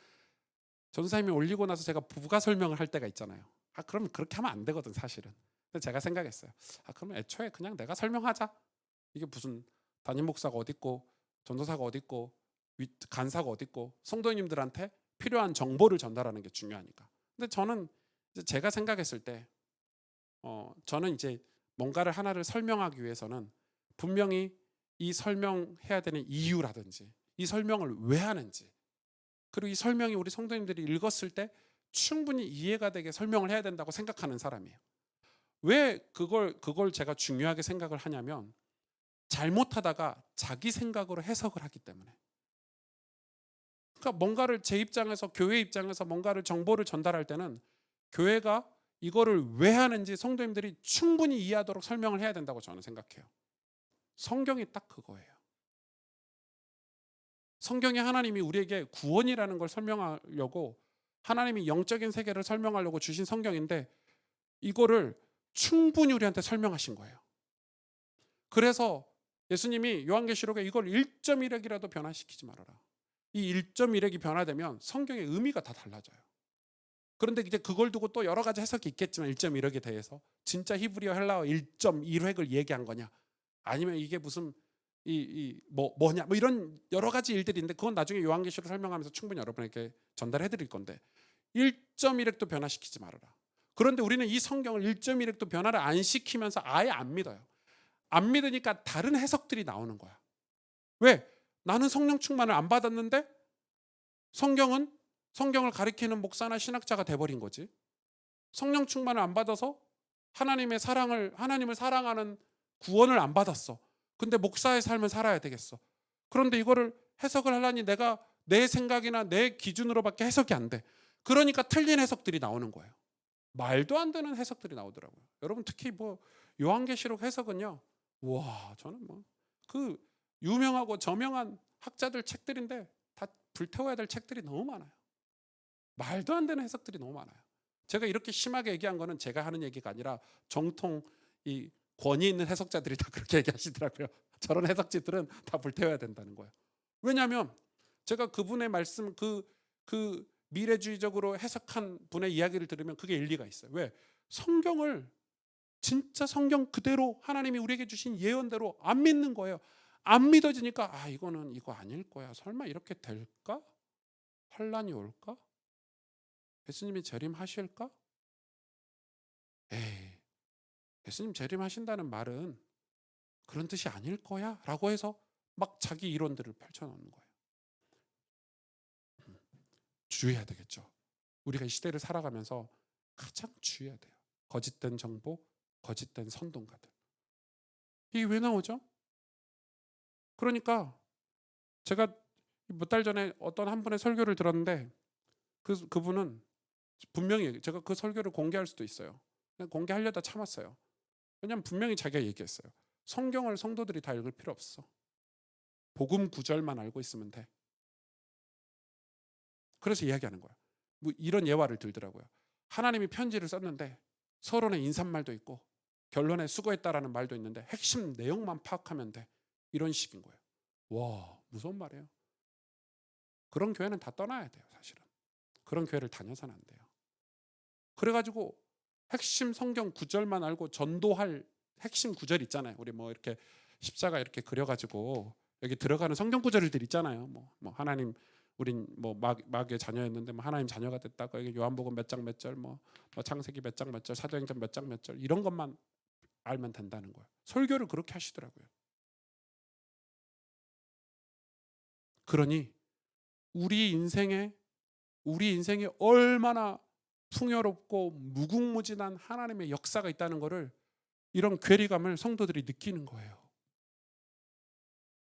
전사님이 올리고 나서 제가 부가 설명을 할 때가 있잖아요. 그러면 그렇게 하면 안 되거든 사실은. 근데 제가 생각했어요. 그러면 애초에 그냥 내가 설명하자. 이게 무슨 담임 목사가 어디 있고 전도사가 어디 있고 간사가 어디 있고 성도님들한테 필요한 정보를 전달하는 게 중요하니까. 근데 저는 이제 제가 생각했을 때 저는 이제 뭔가를 하나를 설명하기 위해서는 분명히 이 설명해야 되는 이유라든지 이 설명을 왜 하는지, 그리고 이 설명이 우리 성도님들이 읽었을 때 충분히 이해가 되게 설명을 해야 된다고 생각하는 사람이에요. 왜 그걸 제가 중요하게 생각을 하냐면 잘못하다가 자기 생각으로 해석을 하기 때문에. 그러니까 뭔가를 제 입장에서, 교회 입장에서 뭔가를 정보를 전달할 때는 교회가 이거를 왜 하는지 성도님들이 충분히 이해하도록 설명을 해야 된다고 저는 생각해요. 성경이 딱 그거예요. 성경이 하나님이 우리에게 구원이라는 걸 설명하려고, 하나님이 영적인 세계를 설명하려고 주신 성경인데 이거를 충분히 우리한테 설명하신 거예요. 그래서 예수님이 요한계시록에 이걸 1.1핵이라도 변화시키지 말아라. 이 1.1핵이 변화되면 성경의 의미가 다 달라져요. 그런데 이제 그걸 두고 또 여러 가지 해석이 있겠지만 1.1핵에 대해서 진짜 히브리어 헬라어 1.1핵을 얘기한 거냐, 아니면 이게 무슨 뭐냐 뭐 이런 여러 가지 일들인데 그건 나중에 요한계시록 설명하면서 충분히 여러분에게 전달해 드릴 건데 1.1핵도 변화시키지 말아라. 그런데 우리는 이 성경을 1.1핵도 변화를 안 시키면서 아예 안 믿어요. 안 믿으니까 다른 해석들이 나오는 거야. 왜? 나는 성령 충만을 안 받았는데 성경을 가리키는 목사나 신학자가 돼버린 거지. 성령 충만을 안 받아서 하나님을 사랑하는 구원을 안 받았어. 근데 목사의 삶을 살아야 되겠어. 그런데 이거를 해석을 하려니 내가 내 생각이나 내 기준으로밖에 해석이 안 돼. 그러니까 틀린 해석들이 나오는 거예요. 말도 안 되는 해석들이 나오더라고요. 여러분 특히 요한계시록 해석은요. 와, 저는 그 유명하고 저명한 학자들 책들인데 다 불태워야 될 책들이 너무 많아요. 말도 안 되는 해석들이 너무 많아요. 제가 이렇게 심하게 얘기한 거는 제가 하는 얘기가 아니라 정통 이 권위 있는 해석자들이 다 그렇게 얘기하시더라고요. 저런 해석지들은 다 불태워야 된다는 거예요. 왜냐하면 제가 그분의 말씀, 그 미래주의적으로 해석한 분의 이야기를 들으면 그게 일리가 있어요. 왜? 성경을 진짜 성경 그대로 하나님이 우리에게 주신 예언대로 안 믿는 거예요. 안 믿어지니까 이거는 이거 아닐 거야. 설마 이렇게 될까? 환란이 올까? 예수님이 재림하실까? 에이, 예수님 재림하신다는 말은 그런 뜻이 아닐 거야 라고 해서 막 자기 이론들을 펼쳐놓는 거예요. 주의해야 되겠죠. 우리가 이 시대를 살아가면서 가장 주의해야 돼요. 거짓된 정보, 거짓된 선동가들. 이게 왜 나오죠? 그러니까 제가 몇 달 전에 어떤 한 분의 설교를 들었는데 그분은 분명히, 제가 그 설교를 공개할 수도 있어요. 공개하려다 참았어요. 왜냐하면 분명히 자기가 얘기했어요. 성경을 성도들이 다 읽을 필요 없어. 복음 구절만 알고 있으면 돼. 그래서 이야기하는 거야. 이런 예화를 들더라고요. 하나님이 편지를 썼는데 서론에 인사말도 있고 결론에 수고했다라는 말도 있는데 핵심 내용만 파악하면 돼. 이런 식인 거예요. 와, 무서운 말이에요. 그런 교회는 다 떠나야 돼요, 사실은. 그런 교회를 다녀서는 안 돼요. 그래가지고 핵심 성경 구절만 알고 전도할 핵심 구절 있잖아요. 우리 이렇게 십자가 이렇게 그려가지고 여기 들어가는 성경 구절들 있잖아요. 하나님, 우린 마귀의 자녀였는데 하나님 자녀가 됐다고, 여기 요한복음 몇 장 몇 절, 창세기 몇 장 몇 절, 사도행전 몇 장 몇 절, 이런 것만 알면 된다는 거예요. 설교를 그렇게 하시더라고요. 그러니 우리 인생에 우리 인생에 얼마나 풍요롭고 무궁무진한 하나님의 역사가 있다는 것을 이런 괴리감을 성도들이 느끼는 거예요.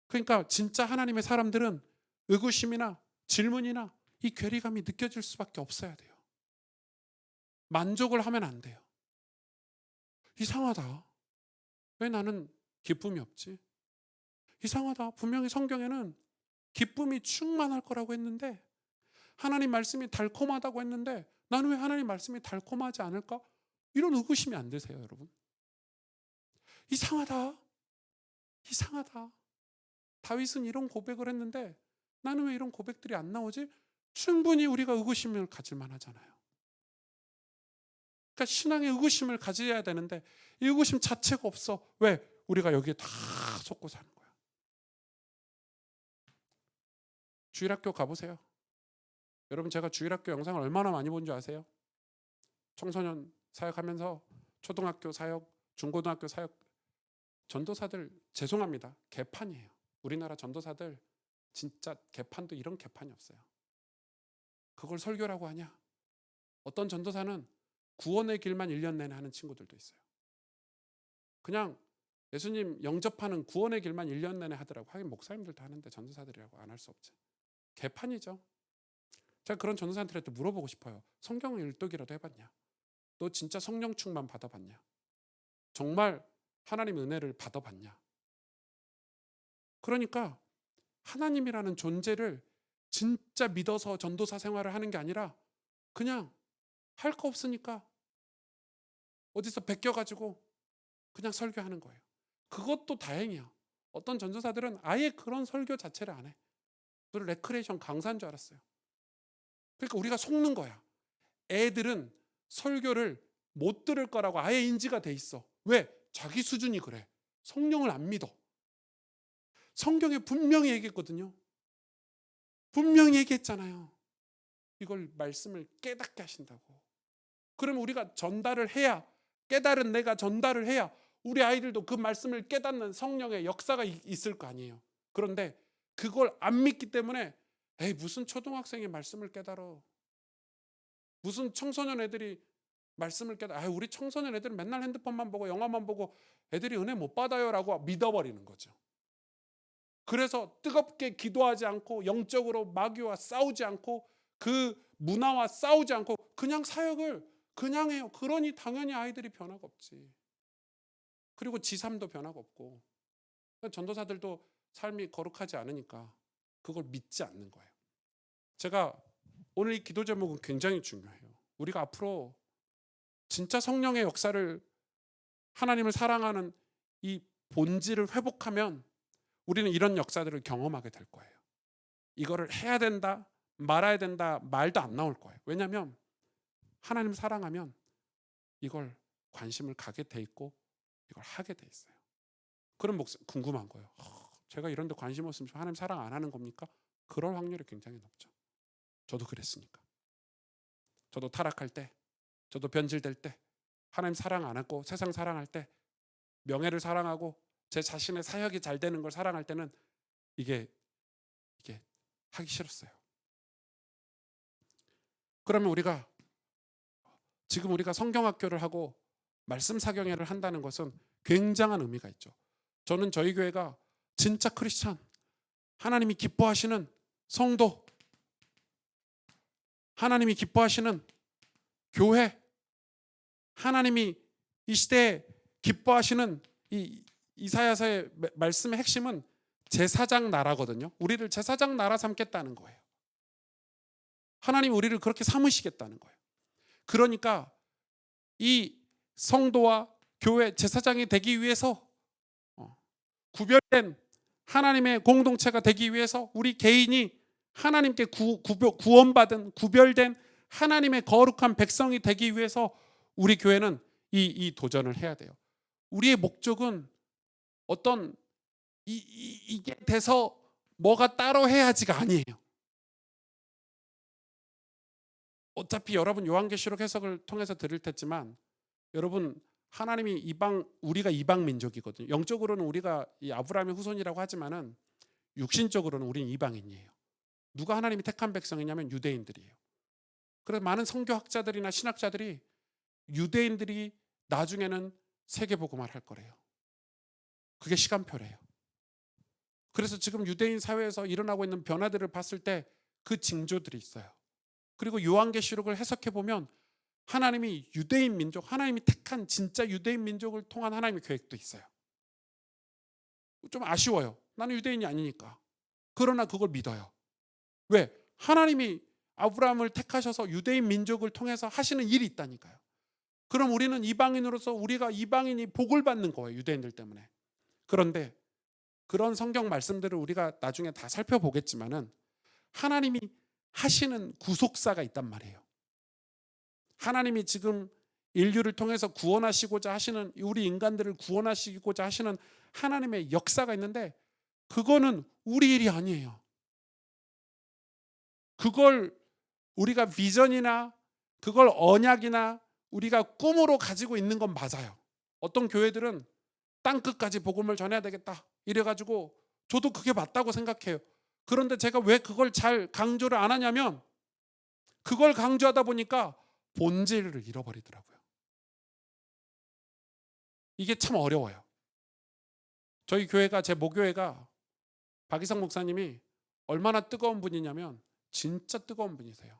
그러니까 진짜 하나님의 사람들은 의구심이나 질문이나 이 괴리감이 느껴질 수밖에 없어야 돼요. 만족을 하면 안 돼요. 이상하다. 왜 나는 기쁨이 없지? 이상하다. 분명히 성경에는 기쁨이 충만할 거라고 했는데, 하나님 말씀이 달콤하다고 했는데 나는 왜 하나님 말씀이 달콤하지 않을까? 이런 의구심이 안 드세요, 여러분? 이상하다. 이상하다. 다윗은 이런 고백을 했는데 나는 왜 이런 고백들이 안 나오지? 충분히 우리가 의구심을 가질 만하잖아요. 그러니까 신앙의 의구심을 가져야 되는데 이 의구심 자체가 없어. 왜? 우리가 여기에 다 속고 사는 거야. 주일학교 가보세요. 여러분, 제가 주일학교 영상을 얼마나 많이 본 줄 아세요? 청소년 사역하면서 초등학교 사역, 중고등학교 사역, 전도사들 죄송합니다. 개판이에요. 우리나라 전도사들 진짜 개판도 이런 개판이 없어요. 그걸 설교라고 하냐? 어떤 전도사는 구원의 길만 1년 내내 하는 친구들도 있어요. 그냥 예수님 영접하는 구원의 길만 1년 내내 하더라고. 하긴 목사님들도 하는데 전도사들이라고 안 할 수 없지. 개판이죠. 제가 그런 전도사한테 물어보고 싶어요. 성경 일독이라도 해봤냐? 너 진짜 성령 충만 받아봤냐? 정말 하나님 은혜를 받아봤냐? 그러니까 하나님이라는 존재를 진짜 믿어서 전도사 생활을 하는 게 아니라 그냥 할 거 없으니까 어디서 베껴가지고 그냥 설교하는 거예요. 그것도 다행이야. 어떤 전도사들은 아예 그런 설교 자체를 안 해. 그걸 레크레이션 강사인 줄 알았어요. 그러니까 우리가 속는 거야. 애들은 설교를 못 들을 거라고 아예 인지가 돼 있어. 왜? 자기 수준이 그래. 성령을 안 믿어. 성경에 분명히 얘기했거든요. 분명히 얘기했잖아요. 이걸 말씀을 깨닫게 하신다고. 그러면 우리가 전달을 해야, 깨달은 내가 전달을 해야 우리 아이들도 그 말씀을 깨닫는 성령의 역사가 있을 거 아니에요. 그런데 그걸 안 믿기 때문에 에이, 무슨 초등학생이 말씀을 깨달아. 무슨 청소년 애들이 말씀을 깨달아. 우리 청소년 애들은 맨날 핸드폰만 보고 영화만 보고 애들이 은혜 못 받아요 라고 믿어버리는 거죠. 그래서 뜨겁게 기도하지 않고 영적으로 마귀와 싸우지 않고 그 문화와 싸우지 않고 그냥 사역을 그냥 해요. 그러니 당연히 아이들이 변화가 없지. 그리고 지삼도 변화가 없고 전도사들도 삶이 거룩하지 않으니까 그걸 믿지 않는 거예요. 제가 오늘 이 기도 제목은 굉장히 중요해요. 우리가 앞으로 진짜 성령의 역사를, 하나님을 사랑하는 이 본질을 회복하면 우리는 이런 역사들을 경험하게 될 거예요. 이거를 해야 된다, 말아야 된다, 말도 안 나올 거예요. 왜냐하면 하나님 사랑하면 이걸 관심을 가게 돼 있고 이걸 하게 돼 있어요. 그럼 궁금한 거예요. 제가 이런 데 관심 없으면 하나님 사랑 안 하는 겁니까? 그럴 확률이 굉장히 높죠. 저도 그랬으니까. 저도 타락할 때, 저도 변질될 때, 하나님 사랑 안 하고 세상 사랑할 때, 명예를 사랑하고 제 자신의 사역이 잘 되는 걸 사랑할 때는 이게 하기 싫었어요. 그러면 지금 우리가 성경학교를 하고 말씀 사경회를 한다는 것은 굉장한 의미가 있죠. 저는 저희 교회가 진짜 크리스찬, 하나님이 기뻐하시는 성도, 하나님이 기뻐하시는 교회, 하나님이 이 시대에 기뻐하시는 이 이사야서의 말씀의 핵심은 제사장 나라거든요. 우리를 제사장 나라 삼겠다는 거예요. 하나님 우리를 그렇게 삼으시겠다는 거예요. 그러니까 이 성도와 교회 제사장이 되기 위해서 구별된 하나님의 공동체가 되기 위해서 우리 개인이 하나님께 구원받은 구별된 하나님의 거룩한 백성이 되기 위해서 우리 교회는 이 도전을 해야 돼요. 우리의 목적은 어떤 이게 돼서 뭐가 따로 해야지가 아니에요. 어차피 여러분 요한계시록 해석을 통해서 들을 테지만 여러분 하나님이 우리가 이방 민족이거든요. 영적으로는 우리가 이 아브라함의 후손이라고 하지만은 육신적으로는 우리는 이방인이에요. 누가 하나님이 택한 백성이냐면 유대인들이에요. 그래서 많은 선교학자들이나 신학자들이 유대인들이 나중에는 세계복음화를 할 거래요. 그게 시간표래요. 그래서 지금 유대인 사회에서 일어나고 있는 변화들을 봤을 때 그 징조들이 있어요. 그리고 요한계시록을 해석해 보면 하나님이 유대인 민족, 하나님이 택한 진짜 유대인 민족을 통한 하나님의 계획도 있어요. 좀 아쉬워요. 나는 유대인이 아니니까. 그러나 그걸 믿어요. 왜? 하나님이 아브라함을 택하셔서 유대인 민족을 통해서 하시는 일이 있다니까요. 그럼 우리는 이방인으로서 우리가 이방인이 복을 받는 거예요. 유대인들 때문에. 그런데 그런 성경 말씀들을 우리가 나중에 다 살펴보겠지만은 하나님이 하시는 구속사가 있단 말이에요. 하나님이 지금 인류를 통해서 구원하시고자 하시는, 우리 인간들을 구원하시고자 하시는 하나님의 역사가 있는데 그거는 우리 일이 아니에요. 그걸 우리가 비전이나 그걸 언약이나 우리가 꿈으로 가지고 있는 건 맞아요. 어떤 교회들은 땅끝까지 복음을 전해야 되겠다 이래가지고 저도 그게 맞다고 생각해요. 그런데 제가 왜 그걸 잘 강조를 안 하냐면 그걸 강조하다 보니까 본질을 잃어버리더라고요. 이게 참 어려워요. 저희 교회가, 제 모교회가 박이성 목사님이 얼마나 뜨거운 분이냐면 진짜 뜨거운 분이세요.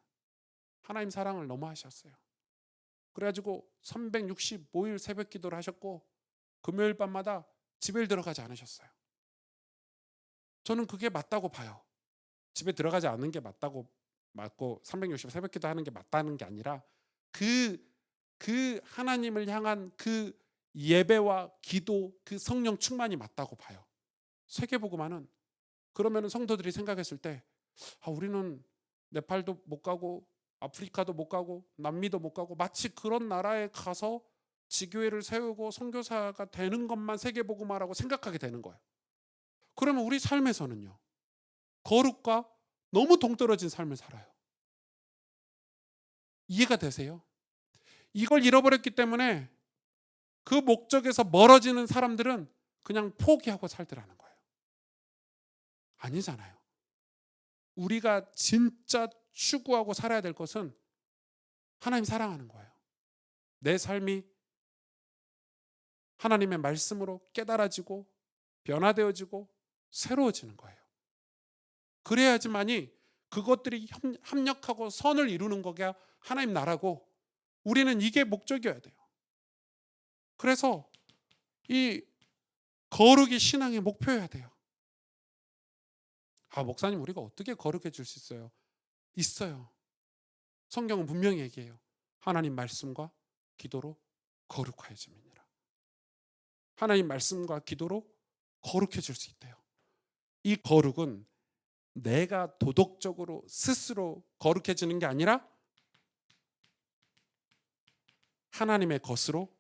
하나님 사랑을 너무 하셨어요. 그래가지고 365일 새벽 기도를 하셨고 금요일 밤마다 집에 들어가지 않으셨어요. 저는 그게 맞다고 봐요. 집에 들어가지 않는 게 맞고 360 새벽 기도 하는 게 맞다는 게 아니라 그 하나님을 향한 그 예배와 기도, 그 성령 충만이 맞다고 봐요. 세계복음화는 그러면 성도들이 생각했을 때 우리는 네팔도 못 가고 아프리카도 못 가고 남미도 못 가고 마치 그런 나라에 가서 지교회를 세우고 선교사가 되는 것만 세계복음화라고 생각하게 되는 거예요. 그러면 우리 삶에서는요, 거룩과 너무 동떨어진 삶을 살아요. 이해가 되세요? 이걸 잃어버렸기 때문에 그 목적에서 멀어지는 사람들은 그냥 포기하고 살더라는 거예요. 아니잖아요. 우리가 진짜 추구하고 살아야 될 것은 하나님 사랑하는 거예요. 내 삶이 하나님의 말씀으로 깨달아지고 변화되어지고 새로워지는 거예요. 그래야지만이 그것들이 합력하고 선을 이루는 거가 하나님 나라고, 우리는 이게 목적이어야 돼요. 그래서 이 거룩이 신앙의 목표여야 돼요. 목사님, 우리가 어떻게 거룩해질 수 있어요? 있어요. 성경은 분명히 얘기해요. 하나님 말씀과 기도로 거룩하여집니다. 하나님 말씀과 기도로 거룩해질 수 있대요. 이 거룩은 내가 도덕적으로 스스로 거룩해지는 게 아니라 하나님의 것으로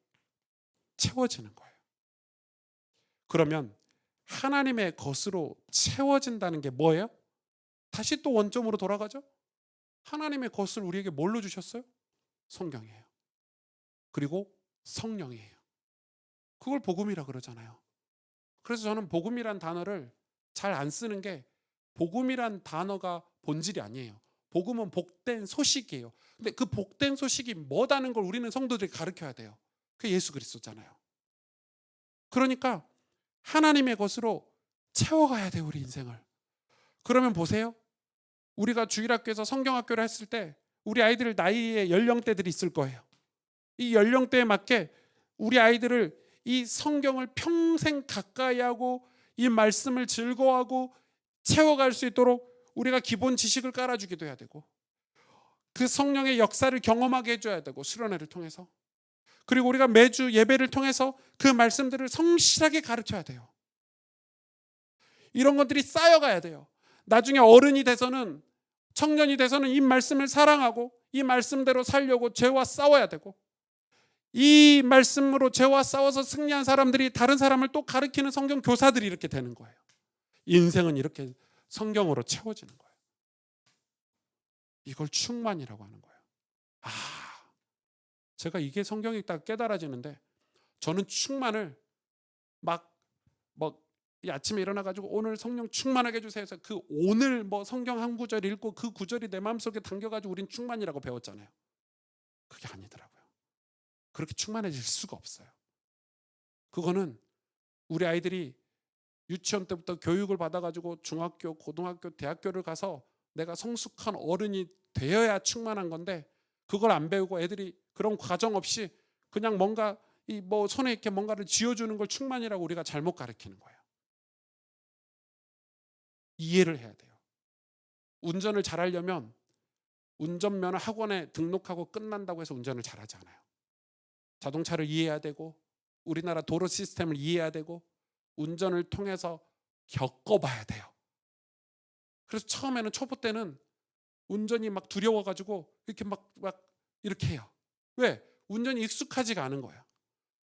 채워지는 거예요. 그러면 하나님의 것으로 채워진다는 게 뭐예요? 다시 또 원점으로 돌아가죠. 하나님의 것을 우리에게 뭘로 주셨어요? 성경이에요. 그리고 성령이에요. 그걸 복음이라 그러잖아요. 그래서 저는 복음이란 단어를 잘 안 쓰는 게, 복음이란 단어가 본질이 아니에요. 복음은 복된 소식이에요. 근데 그 복된 소식이 뭐다는 걸 우리는 성도들이 가르쳐야 돼요. 그게 예수 그리스도잖아요. 그러니까 하나님의 것으로 채워가야 돼요, 우리 인생을. 그러면 보세요. 우리가 주일학교에서 성경학교를 했을 때 우리 아이들 나이의 연령대들이 있을 거예요. 이 연령대에 맞게 우리 아이들을 이 성경을 평생 가까이 하고 이 말씀을 즐거워하고 채워갈 수 있도록 우리가 기본 지식을 깔아주기도 해야 되고, 그 성령의 역사를 경험하게 해줘야 되고, 수련회를 통해서, 그리고 우리가 매주 예배를 통해서 그 말씀들을 성실하게 가르쳐야 돼요. 이런 것들이 쌓여가야 돼요. 나중에 어른이 돼서는, 청년이 돼서는 이 말씀을 사랑하고 이 말씀대로 살려고 죄와 싸워야 되고, 이 말씀으로 죄와 싸워서 승리한 사람들이 다른 사람을 또 가르치는 성경 교사들이 이렇게 되는 거예요. 인생은 이렇게 성경으로 채워지는 거예요. 이걸 충만이라고 하는 거예요. 제가 이게 성경이 딱 깨달아지는데, 저는 충만을 막 이 아침에 일어나가지고 오늘 성령 충만하게 해주세요 해서 그 오늘 뭐 성경 한 구절 읽고 그 구절이 내 마음속에 담겨가지고 우린 충만이라고 배웠잖아요. 그게 아니더라고요. 그렇게 충만해질 수가 없어요. 그거는 우리 아이들이 유치원 때부터 교육을 받아가지고 중학교, 고등학교, 대학교를 가서 내가 성숙한 어른이 되어야 충만한 건데 그걸 안 배우고 애들이 그런 과정 없이 그냥 뭔가 이 뭐 손에 이렇게 뭔가를 쥐어주는 걸 충만이라고 우리가 잘못 가르치는 거예요. 이해를 해야 돼요. 운전을 잘하려면 운전면허 학원에 등록하고 끝난다고 해서 운전을 잘하지 않아요. 자동차를 이해해야 되고 우리나라 도로 시스템을 이해해야 되고 운전을 통해서 겪어봐야 돼요. 그래서 처음에는 초보 때는 운전이 막 두려워가지고 이렇게 막 이렇게 해요. 왜? 운전이 익숙하지가 않은 거예요.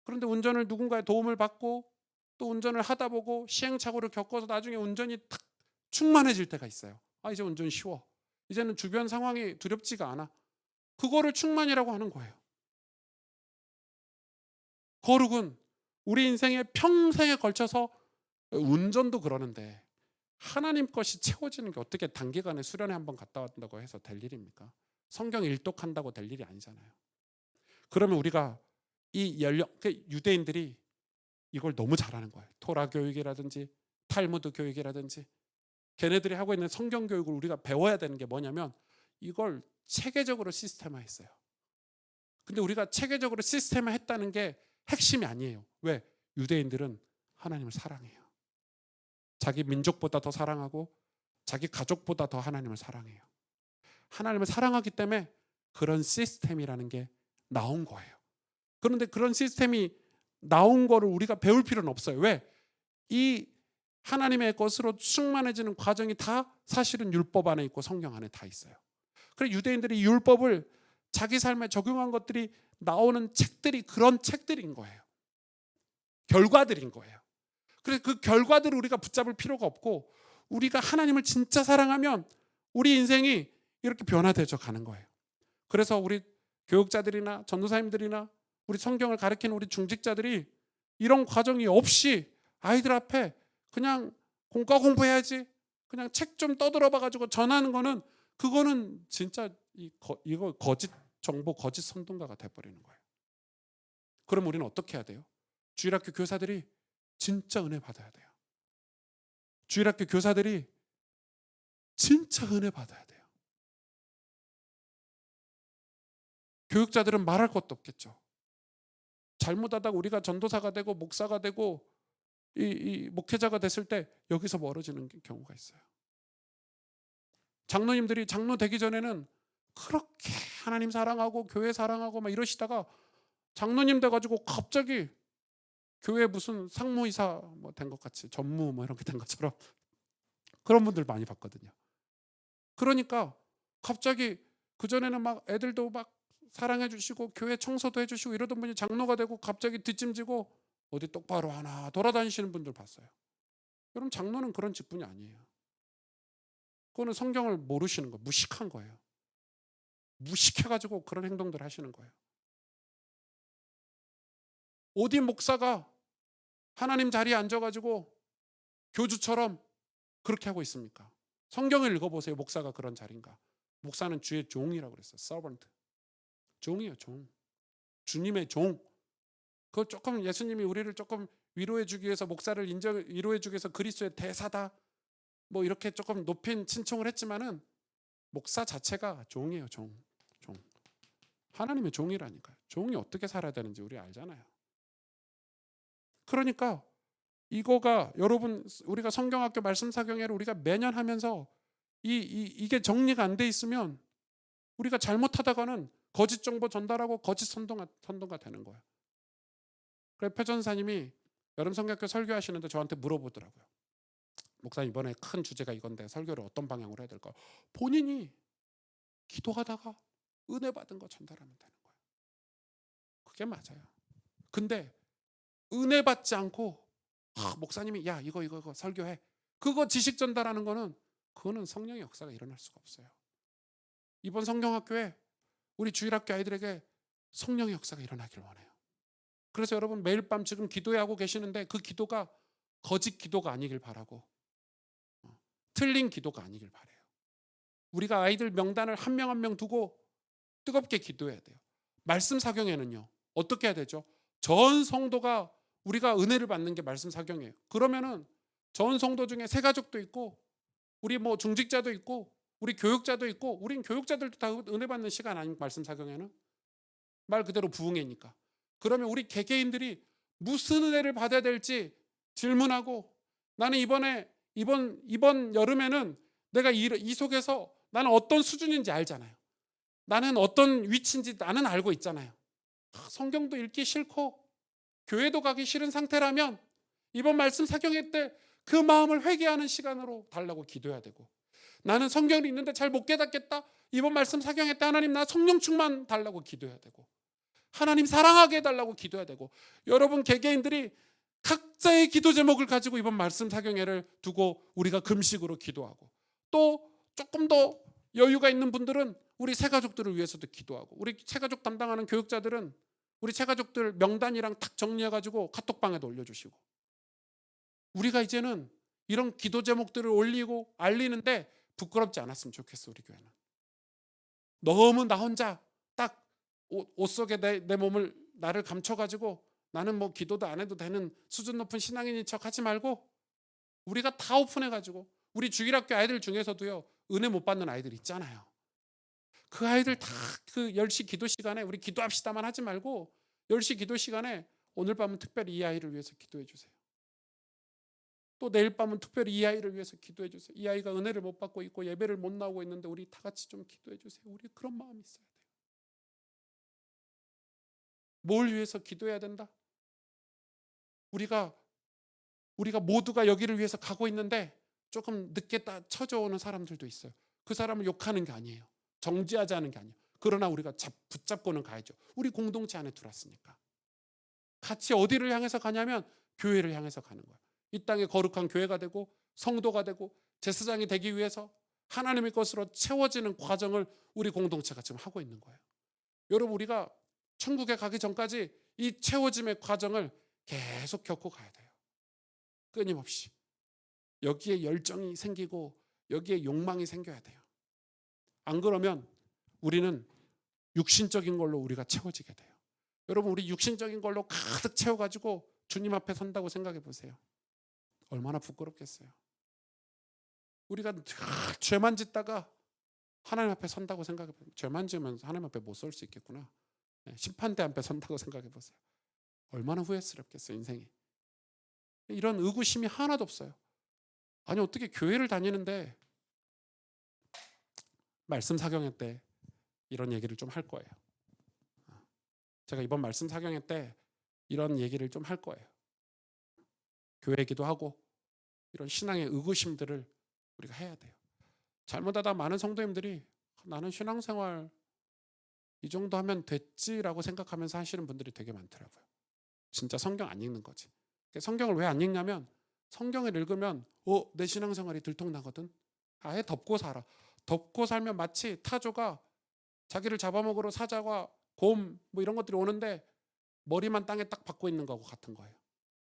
그런데 운전을 누군가의 도움을 받고 또 운전을 하다 보고 시행착오를 겪어서 나중에 운전이 탁 충만해질 때가 있어요. 아, 이제 운전 쉬워. 이제는 주변 상황이 두렵지가 않아. 그거를 충만이라고 하는 거예요. 거룩은 우리 인생의 평생에 걸쳐서 운전도 그러는데 하나님 것이 채워지는 게 어떻게 단기간에 수련회 한번 갔다 왔다고 해서 될 일입니까? 성경 일독한다고 될 일이 아니잖아요. 그러면 우리가 이 유대인들이 이걸 너무 잘하는 거예요. 토라 교육이라든지 탈무드 교육이라든지 걔네들이 하고 있는 성경 교육을 우리가 배워야 되는 게 뭐냐면 이걸 체계적으로 시스템화했어요. 근데 우리가 체계적으로 시스템화했다는 게 핵심이 아니에요. 왜? 유대인들은 하나님을 사랑해요. 자기 민족보다 더 사랑하고 자기 가족보다 더 하나님을 사랑해요. 하나님을 사랑하기 때문에 그런 시스템이라는 게 나온 거예요. 그런데 그런 시스템이 나온 거를 우리가 배울 필요는 없어요. 왜? 이 하나님의 것으로 충만해지는 과정이 다 사실은 율법 안에 있고 성경 안에 다 있어요. 그래서 유대인들이 율법을 자기 삶에 적용한 것들이 나오는 책들이 그런 책들인 거예요. 결과들인 거예요. 그래서 그 결과들을 우리가 붙잡을 필요가 없고 우리가 하나님을 진짜 사랑하면 우리 인생이 이렇게 변화되어 가는 거예요. 그래서 우리 교육자들이나 전도사님들이나 우리 성경을 가르치는 우리 중직자들이 이런 과정이 없이 아이들 앞에 그냥 공과 공부해야지 그냥 책 좀 떠들어봐 가지고 전하는 거는 그거는 진짜 이거 거짓 정보 거짓 선동가가 돼버리는 거예요. 그럼 우리는 어떻게 해야 돼요? 주일학교 교사들이 진짜 은혜 받아야 돼요. 주일학교 교사들이 진짜 은혜 받아야 돼요. 교육자들은 말할 것도 없겠죠. 잘못하다가 우리가 전도사가 되고 목사가 되고 이 목회자가 됐을 때 여기서 멀어지는 경우가 있어요. 장로님들이 장로 되기 전에는 그렇게 하나님 사랑하고 교회 사랑하고 막 이러시다가 장로님 돼가지고 갑자기 교회 무슨 상무이사 뭐 된 것 같이 전무 뭐 이런 게 된 것처럼 그런 분들 많이 봤거든요. 그러니까 갑자기 그전에는 막 애들도 막 사랑해 주시고 교회 청소도 해 주시고 이러던 분이 장로가 되고 갑자기 뒷짐지고 어디 똑바로 하나 돌아다니시는 분들 봤어요. 여러분 장로는 그런 직분이 아니에요. 그거는 성경을 모르시는 거, 무식한 거예요. 무식해가지고 그런 행동들 하시는 거예요. 어디 목사가 하나님 자리에 앉아가지고 교주처럼 그렇게 하고 있습니까? 성경을 읽어보세요. 목사가 그런 자리인가? 목사는 주의 종이라고 그랬어요. 서번트. 종이에요, 종. 주님의 종. 그걸 조금 예수님이 우리를 조금 위로해 주기 위해서 목사를 위로해 주기 위해서 그리스도의 대사다. 뭐 이렇게 조금 높인 칭송을 했지만은 목사 자체가 종이에요, 종. 종. 하나님의 종이라니까요. 종이 어떻게 살아야 되는지 우리 알잖아요. 그러니까 이거가 여러분 우리가 성경학교 말씀사경회를 우리가 매년 하면서 이게 정리가 안 돼 있으면 우리가 잘못하다가는 거짓 정보 전달하고 거짓 선동가 되는 거예요. 그래서 표전사님이 여름 성경학교 설교하시는데 저한테 물어보더라고요. 목사님 이번에 큰 주제가 이건데 설교를 어떤 방향으로 해야 될까요? 본인이 기도하다가 은혜 받은 거 전달하면 되는 거예요. 그게 맞아요. 근데 은혜 받지 않고 목사님이 야 이거 설교해. 그거 지식 전달하는 거는 그거는 성령의 역사가 일어날 수가 없어요. 이번 성경학교에 우리 주일학교 아이들에게 성령의 역사가 일어나길 원해요. 그래서 여러분 매일 밤 지금 기도하고 계시는데 그 기도가 거짓 기도가 아니길 바라고 틀린 기도가 아니길 바라요. 우리가 아이들 명단을 한 명 한 명 두고 뜨겁게 기도해야 돼요. 말씀 사경에는요. 어떻게 해야 되죠? 전 성도가 우리가 은혜를 받는 게 말씀 사경이에요. 그러면은 전 성도 중에 새 가족도 있고 우리 뭐 중직자도 있고 우리 교육자도 있고 우린 교육자들도 다 은혜 받는 시간 아닙니까? 말씀 사경에는. 말 그대로 부흥회니까. 그러면 우리 개개인들이 무슨 은혜를 받아야 될지 질문하고 나는 이번 여름에는 내가 이 속에서 나는 어떤 수준인지 알잖아요. 나는 어떤 위치인지 나는 알고 있잖아요. 성경도 읽기 싫고 교회도 가기 싫은 상태라면 이번 말씀 사경회 때 그 마음을 회개하는 시간으로 달라고 기도해야 되고, 나는 성경을 읽는데 잘 못 깨닫겠다. 이번 말씀 사경회 때 하나님 나 성령 충만 달라고 기도해야 되고, 하나님 사랑하게 해달라고 기도해야 되고, 여러분 개개인들이 각자의 기도 제목을 가지고 이번 말씀 사경회를 두고 우리가 금식으로 기도하고, 또 조금 더 여유가 있는 분들은 우리 새가족들을 위해서도 기도하고, 우리 새가족 담당하는 교육자들은 우리 새가족들 명단이랑 탁 정리해가지고 카톡방에도 올려주시고, 우리가 이제는 이런 기도 제목들을 올리고 알리는데 부끄럽지 않았으면 좋겠어. 우리 교회는 너무 나 혼자 딱 옷 속에 내 몸을 나를 감춰가지고 나는 뭐 기도도 안 해도 되는 수준 높은 신앙인인 척 하지 말고, 우리가 다 오픈해가지고 우리 주일학교 아이들 중에서도요 은혜 못 받는 아이들 있잖아요. 그 아이들 다 그 10시 기도 시간에 우리 기도합시다만 하지 말고 10시 기도 시간에 오늘 밤은 특별히 이 아이를 위해서 기도해 주세요. 또 내일 밤은 특별히 이 아이를 위해서 기도해 주세요. 이 아이가 은혜를 못 받고 있고 예배를 못 나오고 있는데 우리 다 같이 좀 기도해 주세요. 우리 그런 마음이 있어야 돼요. 뭘 위해서 기도해야 된다? 우리가 모두가 여기를 위해서 가고 있는데 조금 늦게 쳐져오는 사람들도 있어요. 그 사람을 욕하는 게 아니에요. 정지하지 않은 게 아니에요. 그러나 우리가 붙잡고는 가야죠. 우리 공동체 안에 들어왔으니까. 같이 어디를 향해서 가냐면 교회를 향해서 가는 거예요. 이 땅에 거룩한 교회가 되고 성도가 되고 제사장이 되기 위해서 하나님의 것으로 채워지는 과정을 우리 공동체가 지금 하고 있는 거예요. 여러분, 우리가 천국에 가기 전까지 이 채워짐의 과정을 계속 겪고 가야 돼요. 끊임없이. 여기에 열정이 생기고 여기에 욕망이 생겨야 돼요. 안 그러면 우리는 육신적인 걸로 우리가 채워지게 돼요. 여러분, 우리 육신적인 걸로 가득 채워가지고 주님 앞에 선다고 생각해 보세요. 얼마나 부끄럽겠어요. 우리가 죄만 짓다가 하나님 앞에 선다고 생각해 보세요. 죄만 지으면 하나님 앞에 못 설 수 있겠구나. 심판대 앞에 선다고 생각해 보세요. 얼마나 후회스럽겠어요, 인생이. 이런 의구심이 하나도 없어요. 아니, 어떻게 교회를 다니는데 말씀 사경회 때 이런 얘기를 좀 할 거예요. 제가 이번 말씀 사경회 때 이런 얘기를 좀 할 거예요. 교회기도 하고 이런 신앙의 의구심들을 우리가 해야 돼요. 잘못하다 많은 성도님들이 나는 신앙생활 이 정도 하면 됐지라고 생각하면서 하시는 분들이 되게 많더라고요. 진짜 성경 안 읽는 거지. 성경을 왜 안 읽냐면 성경을 읽으면 내 신앙생활이 들통나거든. 아예 덮고 살아. 덮고 살면 마치 타조가 자기를 잡아먹으러 사자와 곰 뭐 이런 것들이 오는데 머리만 땅에 딱 박고 있는 거하고 같은 거예요.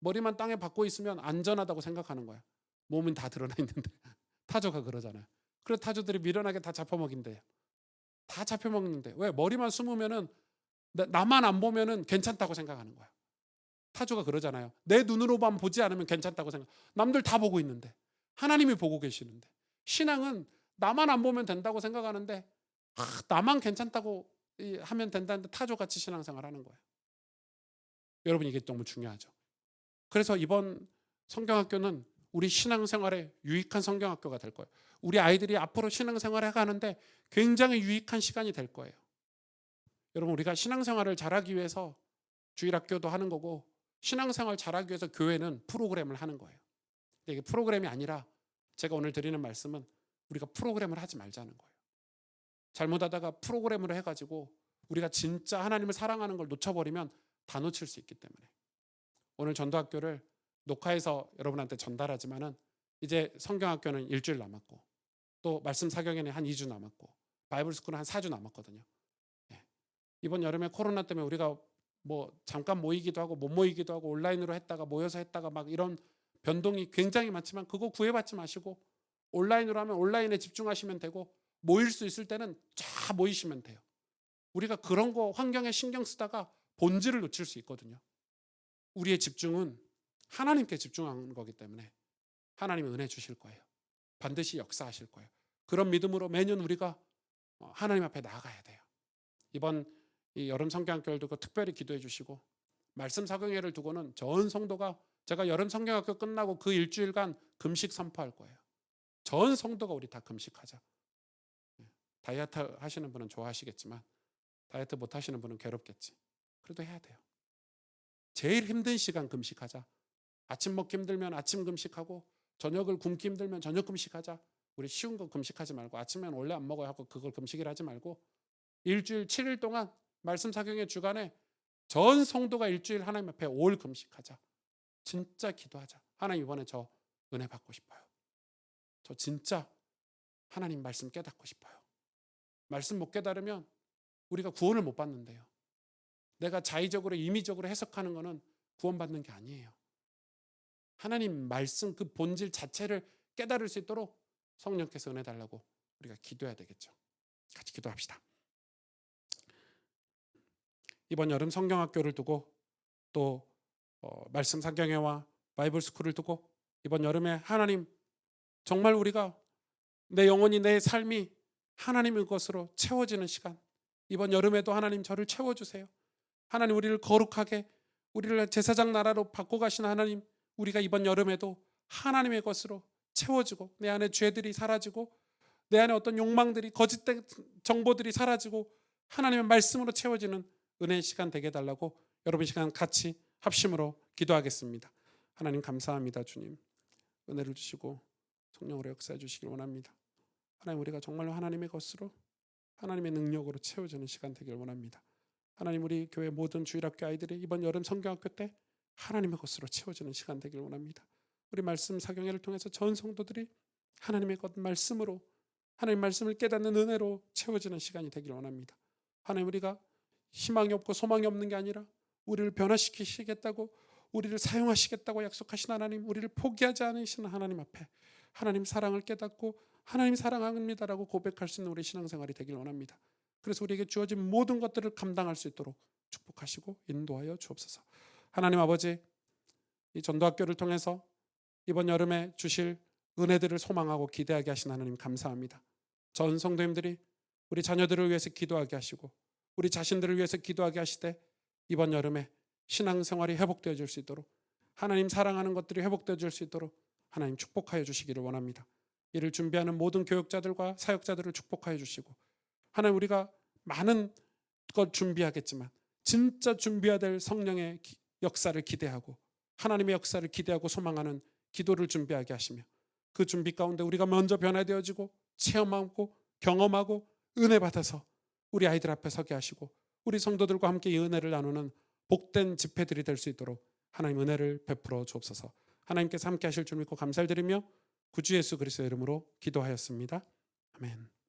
머리만 땅에 박고 있으면 안전하다고 생각하는 거야. 몸은 다 드러나 있는데. 타조가 그러잖아요. 그래서 타조들이 미련하게 다 잡아먹인대요. 다 잡혀먹는데 왜? 머리만 숨으면은 나만 안 보면은 괜찮다고 생각하는 거야. 타조가 그러잖아요. 내 눈으로만 보지 않으면 괜찮다고 생각. 남들 다 보고 있는데 하나님이 보고 계시는데. 신앙은 나만 안 보면 된다고 생각하는데 나만 괜찮다고 하면 된다는데 타조같이 신앙생활 하는 거예요. 여러분, 이게 너무 중요하죠. 그래서 이번 성경학교는 우리 신앙생활에 유익한 성경학교가 될 거예요. 우리 아이들이 앞으로 신앙생활을 해가는데 굉장히 유익한 시간이 될 거예요. 여러분, 우리가 신앙생활을 잘하기 위해서 주일학교도 하는 거고 신앙생활 잘하기 위해서 교회는 프로그램을 하는 거예요. 근데 이게 프로그램이 아니라 제가 오늘 드리는 말씀은 우리가 프로그램을 하지 말자는 거예요. 잘못하다가 프로그램으로 해가지고 우리가 진짜 하나님을 사랑하는 걸 놓쳐버리면 다 놓칠 수 있기 때문에 오늘 전도학교를 녹화해서 여러분한테 전달하지만은 이제 성경학교는 일주일 남았고 또 말씀 사경에는 한 2주 남았고 바이블스쿨은 한 4주 남았거든요. 이번 여름에 코로나 때문에 우리가 뭐 잠깐 모이기도 하고 못 모이기도 하고 온라인으로 했다가 모여서 했다가 막 이런 변동이 굉장히 많지만 그거 구애받지 마시고 온라인으로 하면 온라인에 집중하시면 되고 모일 수 있을 때는 쫙 모이시면 돼요. 우리가 그런 거 환경에 신경 쓰다가 본질을 놓칠 수 있거든요. 우리의 집중은 하나님께 집중하는 거기 때문에 하나님이 은혜 주실 거예요. 반드시 역사하실 거예요. 그런 믿음으로 매년 우리가 하나님 앞에 나아가야 돼요. 이번 이 여름 성경학교를 두고 특별히 기도해 주시고 말씀 사경회를 두고는 전 성도가 제가 여름 성경학교 끝나고 그 일주일간 금식 선포할 거예요. 전 성도가 우리 다 금식하자. 다이어트 하시는 분은 좋아하시겠지만 다이어트 못 하시는 분은 괴롭겠지. 그래도 해야 돼요. 제일 힘든 시간 금식하자. 아침 먹기 힘들면 아침 금식하고 저녁을 굶기 힘들면 저녁 금식하자. 우리 쉬운 거 금식하지 말고 아침엔 원래 안 먹어야 하고 그걸 금식이라 하지 말고 일주일 7일 동안 말씀 사경의 주간에 전 성도가 일주일 하나님 앞에 올 금식하자. 진짜 기도하자. 하나님 이번에 저 은혜 받고 싶어요. 저 진짜 하나님 말씀 깨닫고 싶어요. 말씀 못 깨달으면 우리가 구원을 못 받는데요. 내가 자의적으로 임의적으로 해석하는 것은 구원받는 게 아니에요. 하나님 말씀 그 본질 자체를 깨달을 수 있도록 성령께서 은혜 달라고 우리가 기도해야 되겠죠. 같이 기도합시다. 이번 여름 성경학교를 두고 또 말씀 사경회와 바이블 스쿨을 두고 이번 여름에 하나님 정말 우리가 내 영혼이 내 삶이 하나님의 것으로 채워지는 시간 이번 여름에도 하나님 저를 채워주세요. 하나님 우리를 거룩하게 우리를 제사장 나라로 바꿔가신 하나님 우리가 이번 여름에도 하나님의 것으로 채워지고 내 안에 죄들이 사라지고 내 안에 어떤 욕망들이 거짓된 정보들이 사라지고 하나님의 말씀으로 채워지는 은혜의 시간 되게 해달라고 여러분 시간 같이 합심으로 기도하겠습니다. 하나님 감사합니다. 주님 은혜를 주시고 성령으로 역사해 주시길 원합니다. 하나님 우리가 정말로 하나님의 것으로 하나님의 능력으로 채워지는 시간 되길 원합니다. 하나님 우리 교회 모든 주일학교 아이들이 이번 여름 성경학교 때 하나님의 것으로 채워지는 시간 되길 원합니다. 우리 말씀 사경회를 통해서 전 성도들이 하나님의 것 말씀으로 하나님 말씀을 깨닫는 은혜로 채워지는 시간이 되길 원합니다. 하나님 우리가 희망이 없고 소망이 없는 게 아니라 우리를 변화시키시겠다고 우리를 사용하시겠다고 약속하신 하나님 우리를 포기하지 않으시는 하나님 앞에 하나님 사랑을 깨닫고 하나님 사랑합니다라고 고백할 수 있는 우리 신앙생활이 되길 원합니다. 그래서 우리에게 주어진 모든 것들을 감당할 수 있도록 축복하시고 인도하여 주옵소서. 하나님 아버지 이 전도학교를 통해서 이번 여름에 주실 은혜들을 소망하고 기대하게 하신 하나님 감사합니다. 전 성도님들이 우리 자녀들을 위해서 기도하게 하시고 우리 자신들을 위해서 기도하게 하시되 이번 여름에 신앙생활이 회복되어질 수 있도록 하나님 사랑하는 것들이 회복되어질 수 있도록 하나님 축복하여 주시기를 원합니다. 이를 준비하는 모든 교육자들과 사역자들을 축복하여 주시고 하나님 우리가 많은 것 준비하겠지만 진짜 준비해야 될 성령의 역사를 기대하고 하나님의 역사를 기대하고 소망하는 기도를 준비하게 하시며 그 준비 가운데 우리가 먼저 변화되어지고 체험하고 경험하고 은혜 받아서 우리 아이들 앞에 서게 하시고 우리 성도들과 함께 이 은혜를 나누는 복된 집회들이 될 수 있도록 하나님 은혜를 베풀어 주옵소서. 하나님께서 함께 하실 줄 믿고 감사를 드리며 구주 예수 그리스도의 이름으로 기도하였습니다. 아멘.